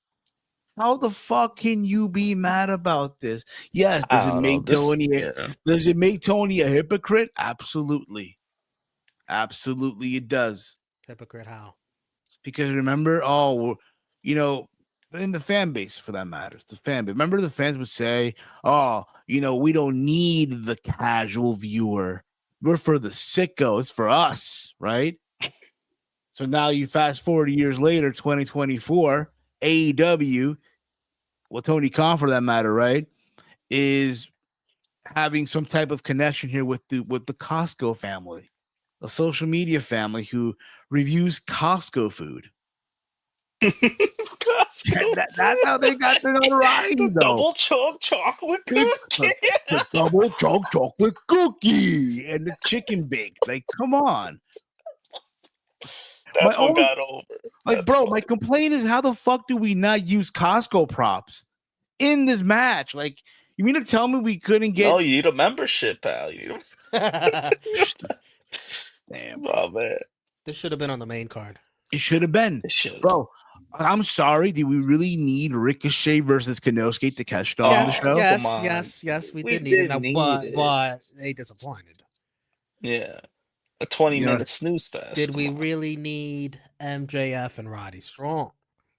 How the fuck can you be mad about this? Yes, does it make Tony? Does it make Tony a hypocrite? Absolutely, absolutely, it does. Hypocrite how? Because remember, in the fan base for that matters, the fan base. Remember, the fans would say, "Oh, we don't need the casual viewer. We're for the sicko. It's for us, right?" So now you fast forward years later, 2024, AEW, well, Tony Khan for that matter, right, is having some type of connection here with the Costco family, a social media family who reviews Costco food. That's how they got their notoriety, The though. double chocolate cookie. The double chocolate cookie and the chicken baked. Like, come on. That's what got over. Like, bro, my complaint is how the fuck do we not use Costco props in this match? Like, you mean to tell me we couldn't get? No, you need a membership, pal. Damn, oh man, this should have been on the main card. It should have been, bro. I'm sorry. Did we really need Ricochet versus Kenosuke to catch on the show? Yes, we did need it, but they disappointed. Yeah. A 20-minute snooze fest. Did we really need MJF and Roddy Strong?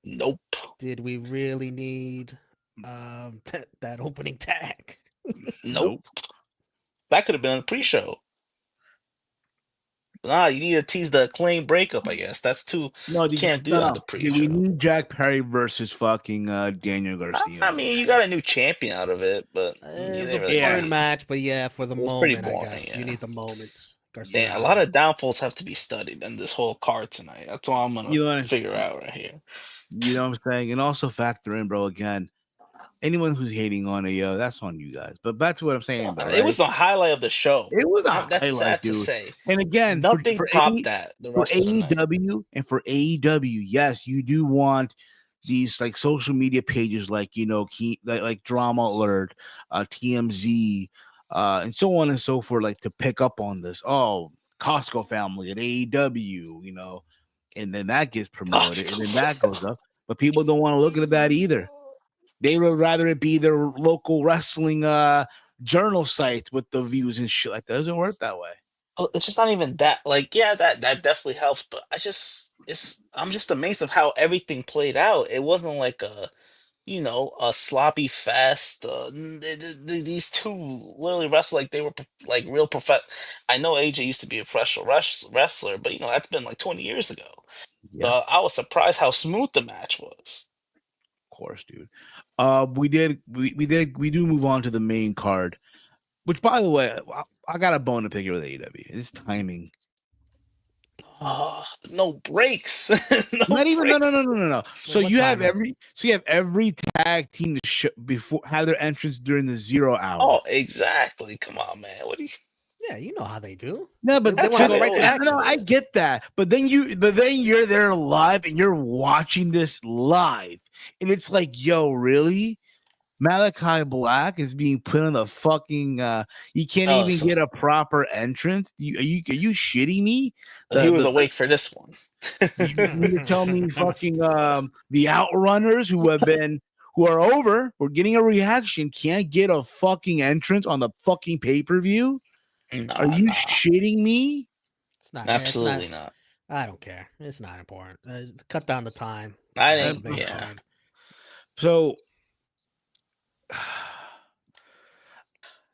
Nope. Did we really need that opening tag? Nope. That could have been a pre-show. Nah, you need to tease the Acclaim breakup, I guess. That's too. No, you can't do that the pre-show. We need Jack Perry versus fucking Daniel Garcia. I mean, you got a new champion out of it, but it was a boring match. But yeah, for the moment, boring, I guess you need the moment. Garcia. Yeah, a lot of downfalls have to be studied in this whole card tonight. That's all I'm gonna figure out right here. You know what I'm saying? And also factor in, bro. Again, anyone who's hating on it, that's on you guys. But back to what I'm saying, though, right? It was the highlight of the show. It was that's sad to say. And again, nothing topped that. The rest for AEW and for AEW, yes, you do want these like social media pages, like like Drama Alert, TMZ. And so on and so forth, like to pick up on this. Oh, Costco family at AEW, and then that gets promoted, and then that goes up. But people don't want to look at that either. They would rather it be their local wrestling journal sites with the views and shit like that. It doesn't work that way. It's just not even that. Like, yeah, that definitely helps. But I'm just amazed of how everything played out. It wasn't like a sloppy fest. These two literally wrestled like they were like real I know AJ used to be a professional wrestler, but that's been like 20 years ago. Yeah. I was surprised how smooth the match was. Of course, dude. We do move on to the main card, which, by the way, I got a bone to pick here with AEW. It's timing. No breaks. Not even no. Wait, So what you have time every tag team to before have their entrance during the 0 hour. Oh, exactly. Come on, man. What do you? Yeah, you know how they do. No, but They That's want to how go they right to always action. do I it. get that. But then you're there live and you're watching this live, and it's like, yo, really? Malachi Black is being put on the fucking. You can't Oh, even so get a proper entrance. Are you shitting me? he was The awake for this one. You mean to tell me fucking the Outrunners who are over, we're getting a reaction, can't get a fucking entrance on the fucking pay-per-view? Are Nah, you nah, shitting me? It's not. It's absolutely not. not. I don't care. It's not important. Cut down the time. I to didn't. make it Yeah, hard. So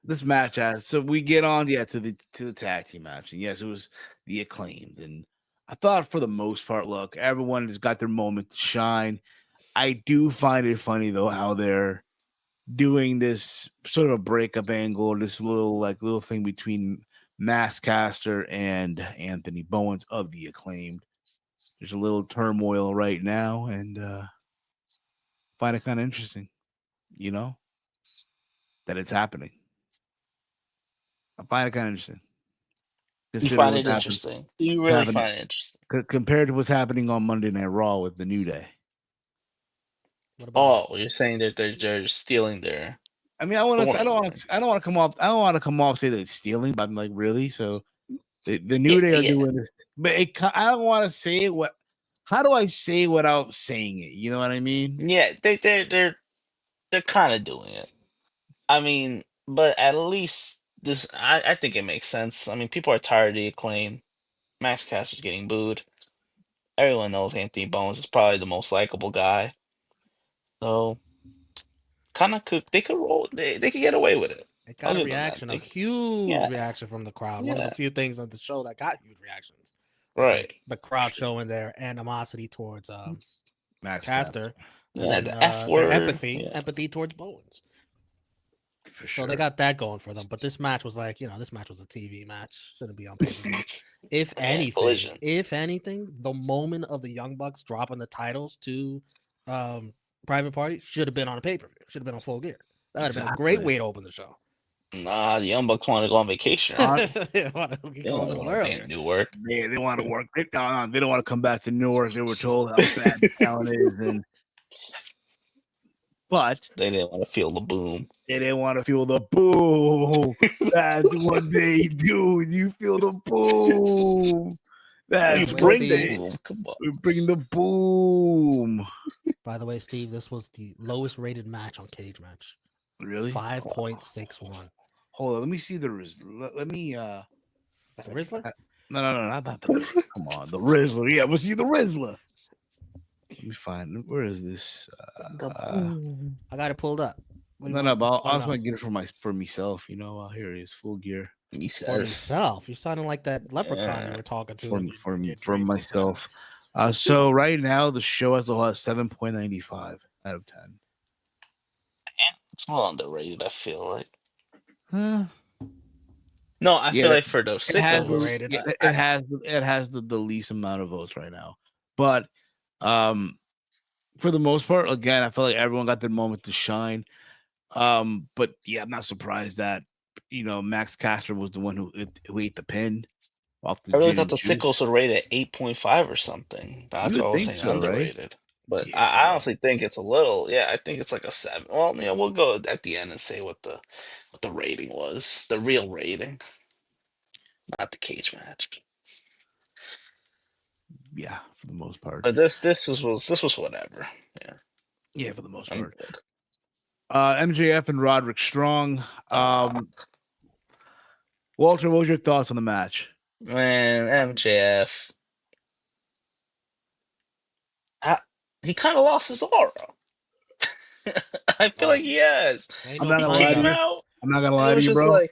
this match so we get on to the tag team match, and yes, it was the Acclaimed, and I thought for the most part, look, everyone has got their moment to shine. I do find it funny though how they're doing this sort of a breakup angle, this little thing between Max Caster and Anthony Bowens of the Acclaimed. There's a little turmoil right now, and find it kind of interesting, that it's happening. I find it kind of interesting. you Considering find what's it happening, interesting. You what's really happening find it interesting. compared to what's happening on Monday Night Raw with the New Day. What about it? Oh, you're saying that they're stealing their I mean, I don't storyline. want to come off. I don't want to come off say that it's stealing, but I'm like, really? So the New Yeah, Day are yeah, doing this, but I don't want to say it. How do I say it without saying it? You know what I mean? yeah. They're kind of doing it. I mean, but at least this, I think it makes sense. I mean, people are tired of the Acclaim. Max Caster's getting booed. Everyone knows Anthony Bones is probably the most likable guy. So kind of they could roll. They could get away with it. It I'll got a give them that. reaction, a huge Yeah, reaction from the crowd. One of the yeah, few things on the show that got huge reactions was right. like the crowd showing their animosity towards Max Caster, and Yeah, then the F their word. Yeah, empathy towards Bowens. for So sure. they got that going for them. But this match was like, this match was a TV match. Shouldn't be on pay per view. If yeah, collision. anything, the moment of the Young Bucks dropping the titles to Private Party should have been on a pay per view. Should have been on Full Gear. That would have been a great way to open the show. Nah, the Young Bucks want to go on vacation. They want to They go a don't little want to be earlier. in Newark. They want to work. They don't want to come back to Newark. They were told how bad the town is, but They didn't want to feel the boom. they didn't want to feel the boom. That's what they do. You feel the boom. That's way, what Bring the Steve. boom. Come on. we bring the boom. By the way, Steve, this was the lowest rated match on Cage Match. Really? 5.61. Hold on. Let me see the let me The Rizzler? No, not the Rizzler. Come on, the Rizzler. Yeah, we'll see the Rizzler. Let me find where is this? I got it pulled up. What do you No, want? but I What also about? want to get it for myself. Here it is, Full Gear He For says. himself. You're sounding like that leprechaun Yeah. you were talking to. for when you get for raped. myself. So right now the show as a whole has 7.95 out of 10. It's a little underrated, I feel like. Huh? No, I Yeah, feel like for the It has, sickos, overrated. it has the least amount of votes right now, but for the most part, again, I feel like everyone got their moment to shine. But yeah, I'm not surprised that Max Caster was the one who ate the pin off the I really gin thought and the sickos juice. would rate it 8.5 or something. That's You what I would was think saying, so, right? underrated. But Yeah, I honestly think it's a little. Yeah, I think it's like a 7. Well, yeah, we'll go at the end and say what the rating was, the real rating, not the cage match. yeah, for the most part. But this was whatever. Yeah, Yeah, for the most I'm part. good. MJF and Roderick Strong. Walter, what was your thoughts on the match? Man, MJF, he kind of lost his aura. I feel like he has. Ain't I'm no not gonna He lie to came you. comeback. out. I'm not gonna And it lie to was you, just bro. like,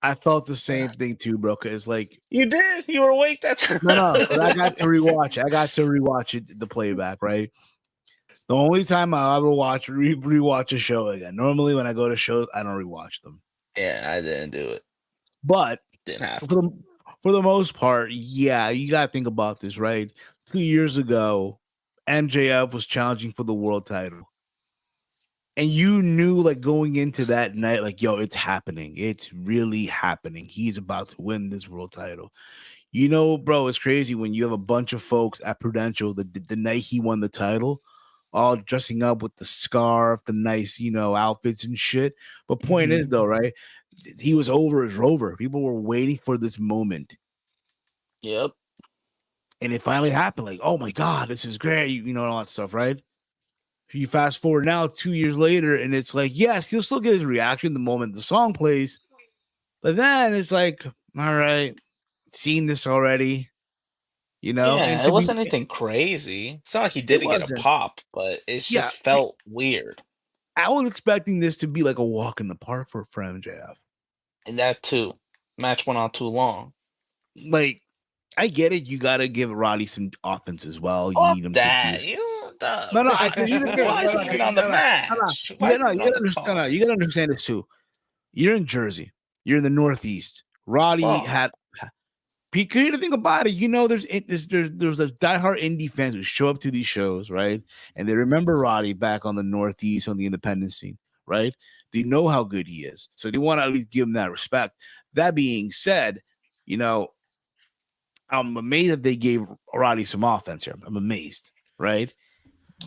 I thought the same thing too, bro. Cause like you did. You were awake that time. no, because I got to rewatch it. I got to rewatch it, the playback, right? The only time I ever rewatch a show again. Normally, when I go to shows, I don't rewatch them. Yeah, I didn't do it. But Didn't have for to. for the most part, yeah, you got to think about this, right? 2 years ago, MJF was challenging for the world title. And you knew, like, going into that night, like, yo, it's happening. It's really happening. He's about to win this world title. You know, bro, it's crazy when you have a bunch of folks at Prudential the night he won the title, all dressing up with the scarf, the nice, outfits and shit. But point is, though, right? He was over as Rover. People were waiting for this moment. Yep. And it finally happened. Like, oh my God, this is great. You know, all that stuff, right? You fast forward now 2 years later, and it's like, yes, you'll still get his reaction the moment the song plays. But then it's like, all right, seen this already, and Yeah, it to be, wasn't anything crazy. It's not like he it didn't get a wasn't. pop, but it's Yeah, just felt weird. I was expecting this to be like a walk in the park for MJF. And that too. Match went on too long. Like, I get it. You got to give Roddy some offense as well. You Fuck need him to that. be. No, No, because you why is he even on the match? Why Yeah, is he no, even you on gotta the understand. No, card? you gotta understand this too. You're in Jersey. You're in the Northeast. Roddy Fuck. had. Because you think about it, there's a diehard indie fans who show up to these shows, right? And they remember Roddy back on the Northeast on the independent scene, right? They know how good he is, so they want to at least give him that respect. That being said, I'm amazed that they gave Roddy some offense here. I'm amazed, right?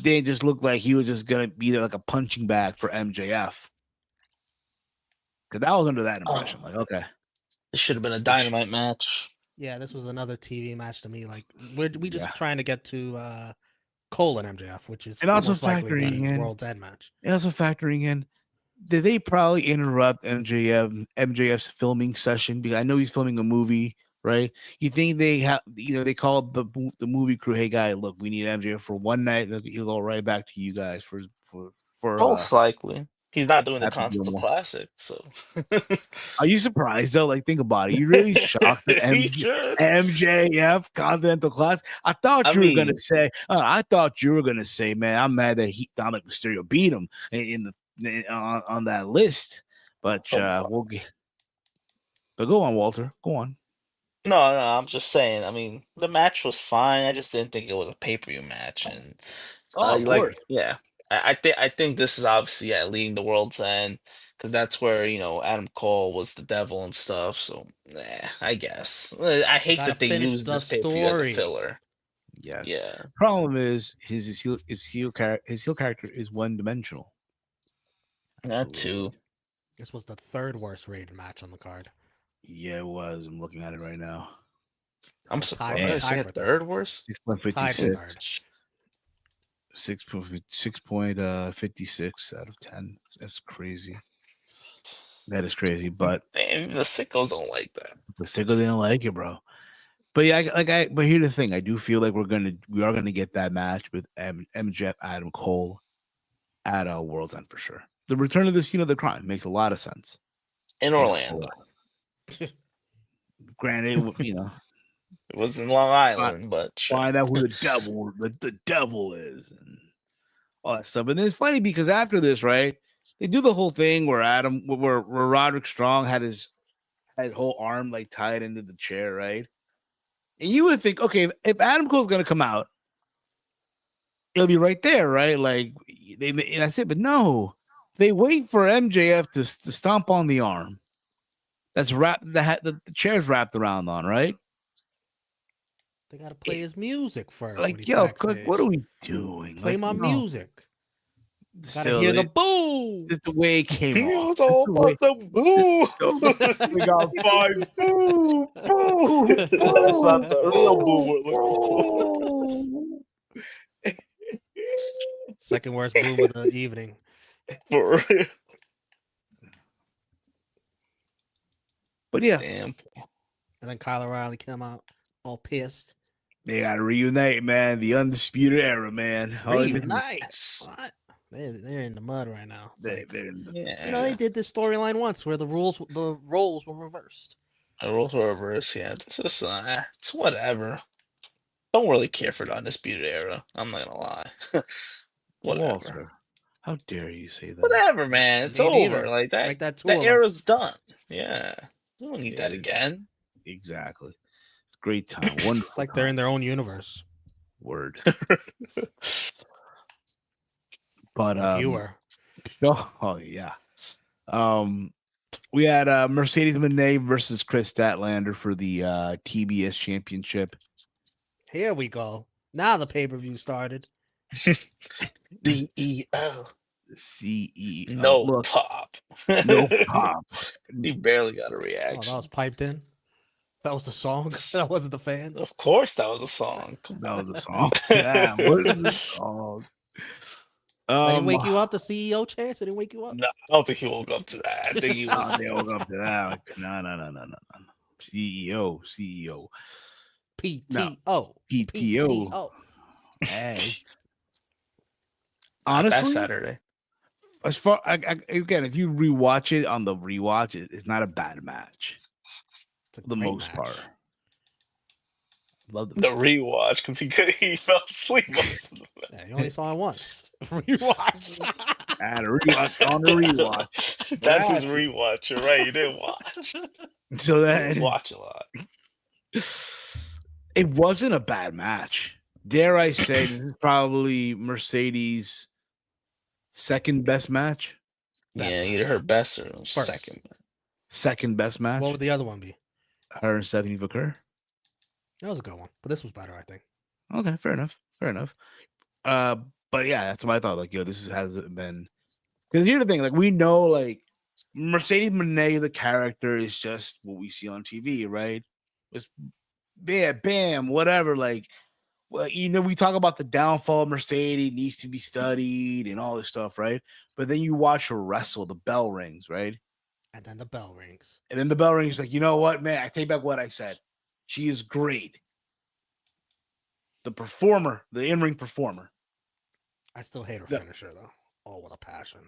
They just looked like he was just gonna be like a punching bag for MJF. Because I was under that impression. Like, okay, This should have been a dynamite match. Yeah, this was another TV match to me. Like we just Yeah. trying to get to Cole and MJF, which is And also most likely factoring the in- World's End match. and also factoring in, did they probably interrupt MJF's filming session? Because I know he's filming a movie, right? You think they have, they call up the movie crew, hey guy, look, we need MJF for one night. He'll go right back to you guys for Most likely. He's not doing the Happy Continental Gilmore. Classic, so. Are you surprised though? Like, think about it. You really shocked that He should. MJF Continental Class? I thought I you were gonna mean- say. I thought you were gonna say, man, I'm mad that Dominic Mysterio beat him on that list. But we'll get. But go on, Walter. Go on. No, I'm just saying. I mean, the match was fine. I just didn't think it was a pay-per-view match, and Of course. yeah, I think this is obviously leading the World's End because that's where Adam Cole was the devil and stuff. So, I guess I hate Gotta that they finish used the this pay-per-view as a story. filler. Yes. Yeah, Problem is his heel character is one dimensional. that too. This was the third worst rated match on the card. Yeah, it was. I'm looking at it right now. I'm Tied- surprised. tied Is for it third worst? Tied for 6.56. third. 6.56 out of 10. That's crazy. That is crazy. But Damn, the sickos don't like that. the Sickle didn't like it, bro. But yeah, but here's the thing. I do feel like we are gonna get that match with MJF Adam Cole at World's End for sure. The return of this, the crime makes a lot of sense. In Orlando. Granted, It was in Long Island, but sure. find out who the devil is and all that stuff. And then it's funny because after this, right, they do the whole thing where where Roderick Strong had his whole arm like tied into the chair, right? And you would think, okay, if Adam Cole's gonna come out, it'll be right there, right? Like and I said, but no, they wait for MJF to stomp on the arm. That's wrapped the chair's wrapped around on, right? They gotta play his music first. when Like, he's yo, backstage. what are we doing? Play Like, my no. music. Gotta Still, hear the boom. Just the way it came off. It's all about the boo. We got 5. Boo, boo, That's not the real boo we're looking Second worst boom of the evening. for. For real. But yeah, Damn. And then Kyle O'Reilly came out all pissed. they got to reunite, man. The Undisputed Era, man. Reunite. Yes. What? They're in the mud right now. It's like, Yeah. they did this storyline once where the roles were reversed. The roles were reversed. Yeah, this is it's whatever. Don't really care for the Undisputed Era. I'm not gonna lie. Whatever. Walter, how dare you say that? Whatever, man. It's Me over. neither. Like that. Like that That tour era's done. Yeah. You don't need that Yeah. again. Exactly. It's a great time. Wonderful. It's like they're in their own universe. Word. But Like you were. oh yeah. We had Mercedes Moné versus Chris Statlander for the TBS Championship. Here we go. Now the pay-per-view started. CEO. CEO. No Look, pop. no pop. He barely got a Oh, reaction. that was piped in. That was the song. That wasn't the fans. Of course, that was a song. Come That on. was the song. Yeah, what is the song? That didn't wake you up. The CEO chance. It didn't wake you up. No, I don't think he woke up to that. I think he Oh, was. they woke up to that. Like, no. CEO. PTO. PTO. Hey. Not that Honestly, Saturday. as far again, if you rewatch it on the rewatch, it's not a bad match It's a for the great most match. part. Love The rewatch because he fell asleep most of the Yeah, you only saw it once. Rewatch. and a rewatch on a rewatch. That's his rewatch. You're right. You didn't watch. So You that watch a lot. it wasn't a bad match. Dare I say, this is probably Mercedes' second best match. Yeah, either her best or First. second. Second best match. What would the other one be? Her and Stephanie Vaquer. That was a good one, but this was better, I think. Okay, fair enough. But yeah, that's what I thought. Like, this hasn't been, because here's the thing. Like, we know, like, Mercedes Moné, the character, is just what we see on TV, right? It's bam, whatever. Like, well, we talk about the downfall of Mercedes needs to be studied and all this stuff, right? But then you watch her wrestle, the bell rings, right? And then the bell rings. And then the bell rings, like, you know what, man? I take back what I said. She is great. The performer, the in-ring performer. I still hate her finisher, though. Oh, what a passion.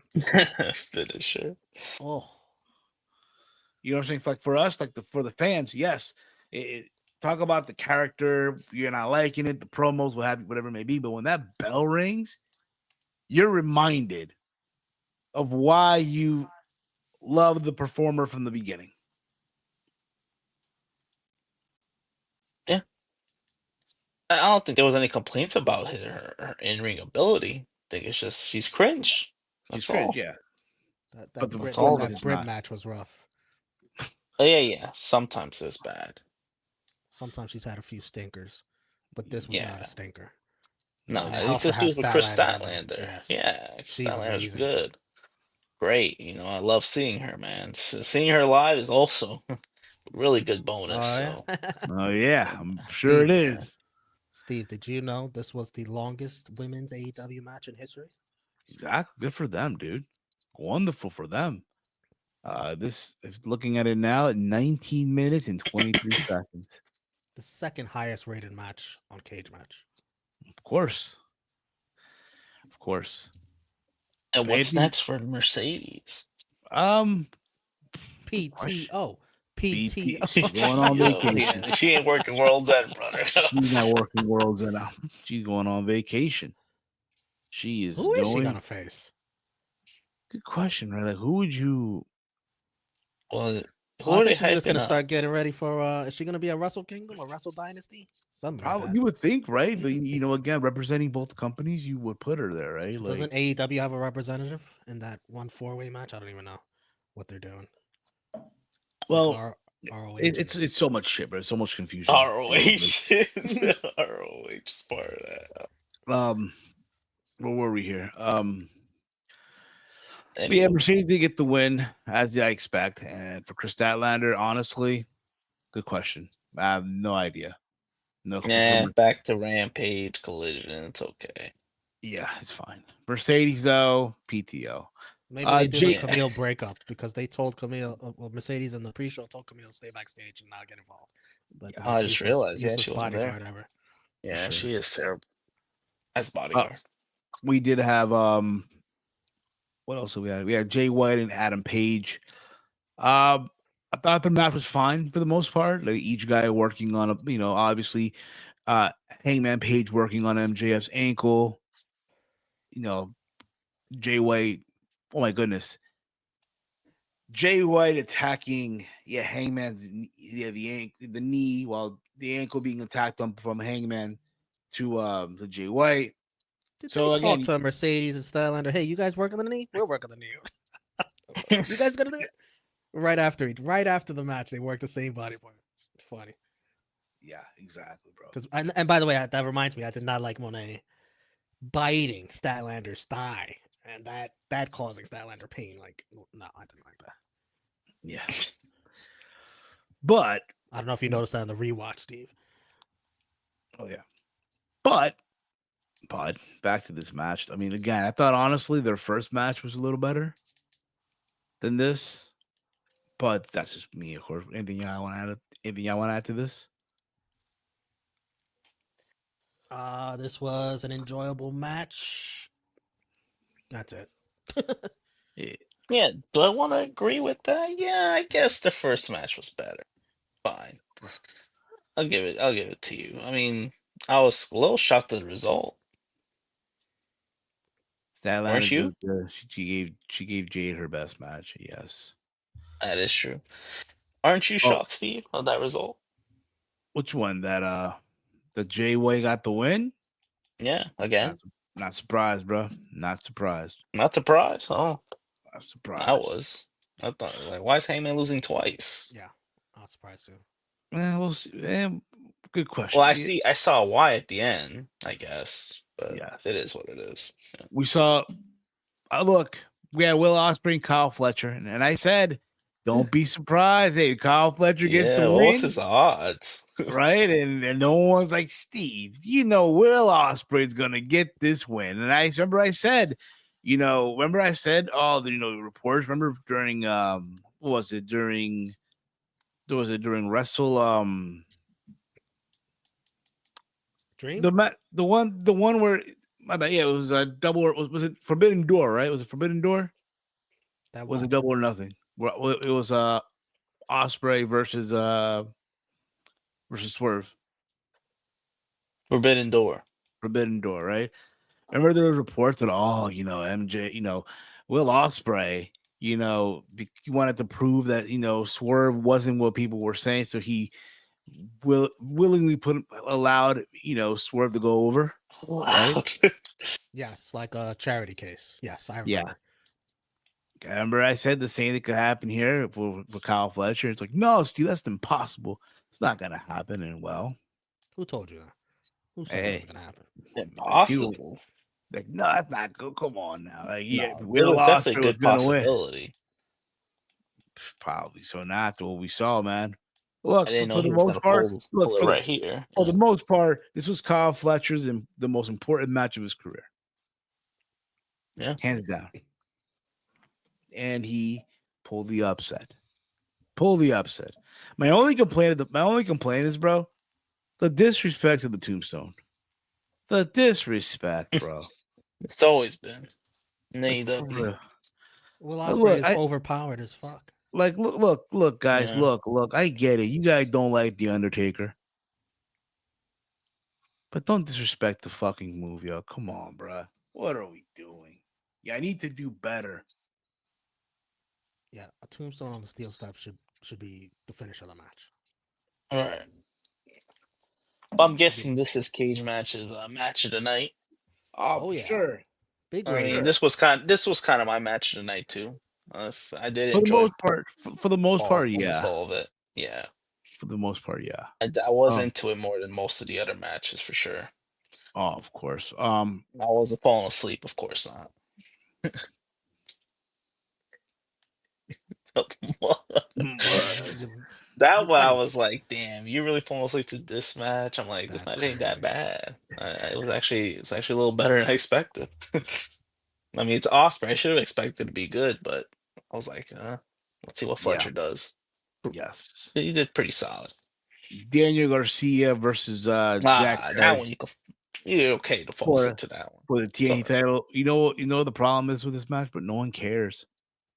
Finisher. Oh. You know what I'm saying? Like, for us, like for the fans, yes. Talk about the character. You're not liking it. The promos, whatever it may be. But when that bell rings, you're reminded of why you love the performer from the beginning. Yeah. I don't think there was any complaints about her in-ring ability. I think it's just she's cringe. That's all. Yeah. But the performance is Brit not. match was rough. Yeah. Sometimes it's bad. Sometimes she's had a few stinkers, but this was not a stinker. No, And it it's helps to just do have with Chris Statlander. Statlander. Yes. Yeah, Chris She's Statlander's amazing. good. Great. I love seeing her, man. Seeing her live is also a really good bonus. Oh, yeah? Oh, yeah. I'm sure it is. Steve, did you know this was the longest women's AEW match in history? Exactly. Good for them, dude. Wonderful for them. Looking at it now, at 19 minutes and 23 seconds. The second highest rated match on Cage Match. Of course. And what's next for Mercedes? PTO. She's going on vacation. Yeah, she ain't working World's End, brother. She's not working World's End. She's going on vacation. She is. Who is she gonna face? Good question, right? Like, who would you? Well, who I are they think she's just gonna hyping up? start getting ready for. Is she gonna be a Wrestle Kingdom or Wrestle Dynasty? Something like Probably that. you would think, right? But again, representing both companies, you would put her there, right? Doesn't AEW have a representative in that 4-way match? I don't even know what they're doing. Well, ROH it's so much shit, bro. So much confusion. ROH. ROH is part of that. Where were we here? Yeah, Mercedes did get the win, as I expect. And for Chris Statlander, honestly, good question. I have no idea. Back to Rampage Collision. It's okay. Yeah, it's fine. Mercedes, though, PTO. Maybe they did a Camille breakup because they told Camille, Mercedes in the pre-show told Camille to stay backstage and not get involved. But I just realized, she wasn't there. Whatever. Yeah, sure. She is terrible as bodyguard. We did have what else did we had? We had Jay White and Adam Page. I thought the match was fine for the most part. Like each guy working on obviously, Hangman Page working on MJF's ankle. Jay White. Oh my goodness. Jay White attacking Hangman's the knee while the ankle being attacked on from Hangman to Jay White. Did So they talk again, to Mercedes and Stylander? Hey, you guys working the knee? We're working the knee. You guys gonna do it? Right after the match, they worked the same body part. Funny. yeah, exactly, bro. And by the way, that reminds me, I did not like Monet biting Statlander's thigh, and that causing Statlander pain. Like, no, I didn't like that. Yeah, but I don't know if you noticed that in the rewatch, Steve. oh yeah, but back to this match. I mean, again, I thought honestly their first match was a little better than this, but that's just me, of course. Anything y'all want to add? Anything y'all want to add to this? This was an enjoyable match. That's it. Yeah, do I want to agree with that? Yeah, I guess the first match was better. Fine. I'll give it to you. I mean, I was a little shocked at the result. Statlander Weren't you? did she gave Jade her best match. Yes. That is true. Aren't you Oh, shocked, Steve, of that result? which one? The Jay White got the win? Yeah, again. Not surprised, bro. Not surprised. Not surprised. Oh, Not I surprised. was. I thought, like, why is Hangman losing twice? Yeah, I was surprised too. We'll see. Good question. Well, I saw why at the end, I guess, but Yes. it is what it is. Yeah. We saw. Look, we had Will Ospreay and Kyle Fletcher, and I said, don't be surprised. Hey, Kyle Fletcher gets the what win. was his odds? Right, and no one's like, Steve, Will Ospreay's gonna get this win. And I remember I said, reports. Remember during what was it during Wrestle Dream? the one where my bad, yeah, it was a double. Was it Forbidden Door? Right? Was it Forbidden Door? That Was it Double or Nothing? Well, it was Ospreay versus Swerve. Forbidden Door. Forbidden Door, right? Remember there was reports that MJ, Will Ospreay, he wanted to prove that Swerve wasn't what people were saying, so he willingly allowed Swerve to go over, right? Yes, like a charity case. Yes, I remember. I remember I said the same thing could happen here with Kyle Fletcher. It's like, no, Steve, that's impossible. It's not gonna happen. And well, who told you that? Who said that was gonna happen? Impossible. Like, no, that's not good. Come on now. Like, yeah, No, Will it was definitely Ospreay a good gonna win. possibility. Probably so. Not after what we saw, man. Look, I didn't know for he the was most gonna part, pull it right here. for the most part, this was Kyle Fletcher's the most important match of his career. Yeah, hands down. And he pulled the upset. My only complaint is, bro, the disrespect of the Tombstone. The disrespect, bro. it's always been in Like, for AEW. real. Will But Ospreay is overpowered as fuck. Like, look, guys, Yeah. look. I get it. You guys don't like The Undertaker. But don't disrespect the fucking move, yo. Come on, bro. What are we doing? Yeah, I need to do better. Yeah, a tombstone on the steel step should be the finish of the match. All right. Well, I'm guessing this is Cage Match's match of the night. Oh, yeah. sure. Big I rating. mean, this was kind of my match of the night too. I did For the enjoy most part, for the most part, almost yeah. all of it. Yeah, For the most part, yeah. I was into it more than most of the other matches for sure. Oh, of course. I wasn't falling asleep, of course not. That one I was like, damn, you really falling asleep to this match? I'm like, this That's match ain't that crazy. bad. It was actually a little better than I expected. I mean, it's Osprey. I should have expected it to be good, but I was like, let's see what Fletcher does. Yes. He did pretty solid. Daniel Garcia versus Jack that one you're okay to fall asleep to that one. for the TNT title. You know the problem is with this match, but no one cares.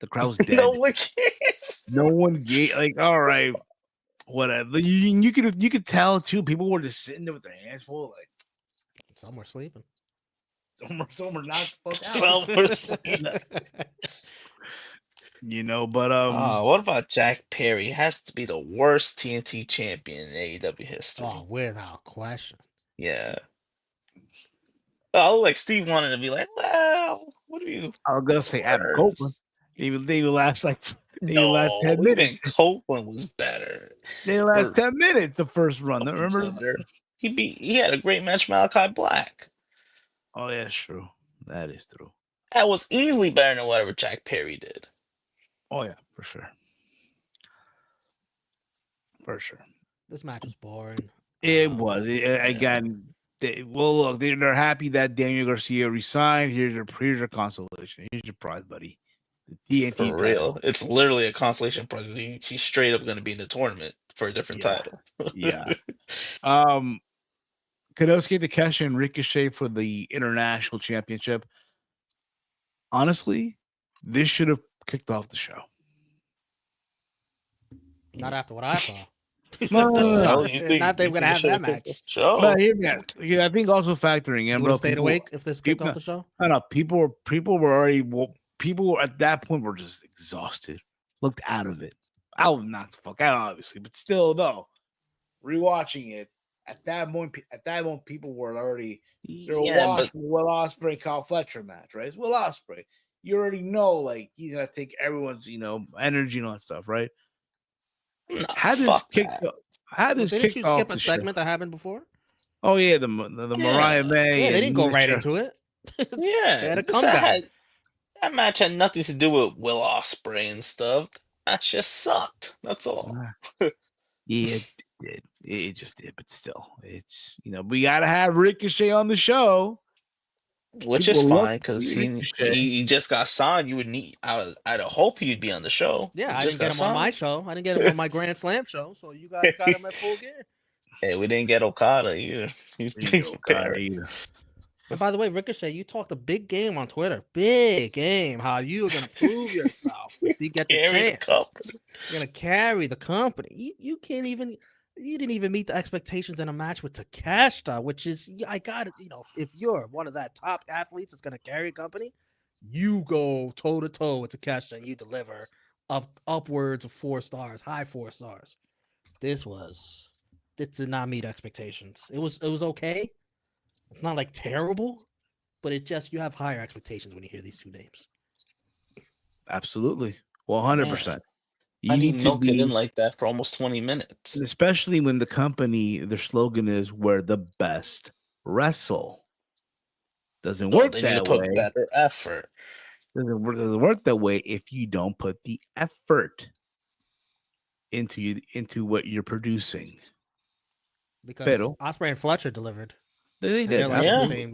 The crowd's dead. No one cares. No one all right, whatever. You could tell too. People were just sitting there with their hands full, like some were sleeping. Some were knocked the fuck out. Some were sleeping. But What about Jack Perry? He has to be the worst TNT champion in AEW history. Oh, without question. Yeah. Oh, like Steve wanted to be like, well, what do you? I was gonna say Adam Copeland. They will last like they last No, 10 even minutes. Copeland was better. They last Or 10 minutes the first run. Remember? better. He had a great match, Malachi Black. Oh, yeah, that's true. That is true. That was easily better than whatever Jack Perry did. Oh yeah, for sure. For sure. This match was boring. It was. Again, look, they're happy that Daniel Garcia resigned. Here's your consolation. Here's your prize, buddy. The TNT For real. title. It's literally a consolation prize. She's straight up going to be in the tournament for a different Yeah. title. Yeah. Konosuke Takeshita and Ricochet for the international championship. Honestly, this should have kicked off the show. Not after what I saw. No. Not they were gonna have that match. But hear me out. I think also factoring in, You would have stayed awake if this kicked off the show? I don't know. People were already at that point were just exhausted, looked out of it. I was knocked the fuck out, obviously, but still though, rewatching it at that moment, people were already watching Will Ospreay and Kyle Fletcher match, right? It's Will Ospreay. You already know, like, you gotta take everyone's energy and all that stuff, right? How this kicked Didn't you off skip the a show? segment that happened before? Oh yeah, the Mariah May. Yeah, they didn't go right Nina into it. Yeah, they had a comeback. That match had nothing to do with Will Ospreay and stuff. That just sucked. That's all. Yeah, it did. It just did, but still, it's we gotta have Ricochet on the show, which is fine because he just got signed. You would need. I'd hope he'd be on the show. Yeah, I didn't get him on my show. I didn't get him on my Grand Slam show. So you guys got him at Full Gear. Hey, we didn't get Okada either. He's Okada either. And by the way, Ricochet, you talked a big game on Twitter. Big game. How you're gonna prove yourself if you get the chance. You're gonna carry the company. You can't even. You didn't even meet the expectations in a match with Takeshita, which is I got it. If you're one of that top athletes that's gonna carry a company, you go toe to toe with Takeshita and you deliver upwards of 4 stars, high 4 stars. This did not meet expectations. It was okay. It's not like terrible, but you have higher expectations when you hear these two names. Absolutely. 100%. You need to milk it in like that for almost 20 minutes. Especially when the company, their slogan is where the best wrestle. Doesn't work they that need to put way. Better effort. Doesn't work that way if you don't put the effort into what you're producing. Because Ospreay and Fletcher delivered. They did. The same,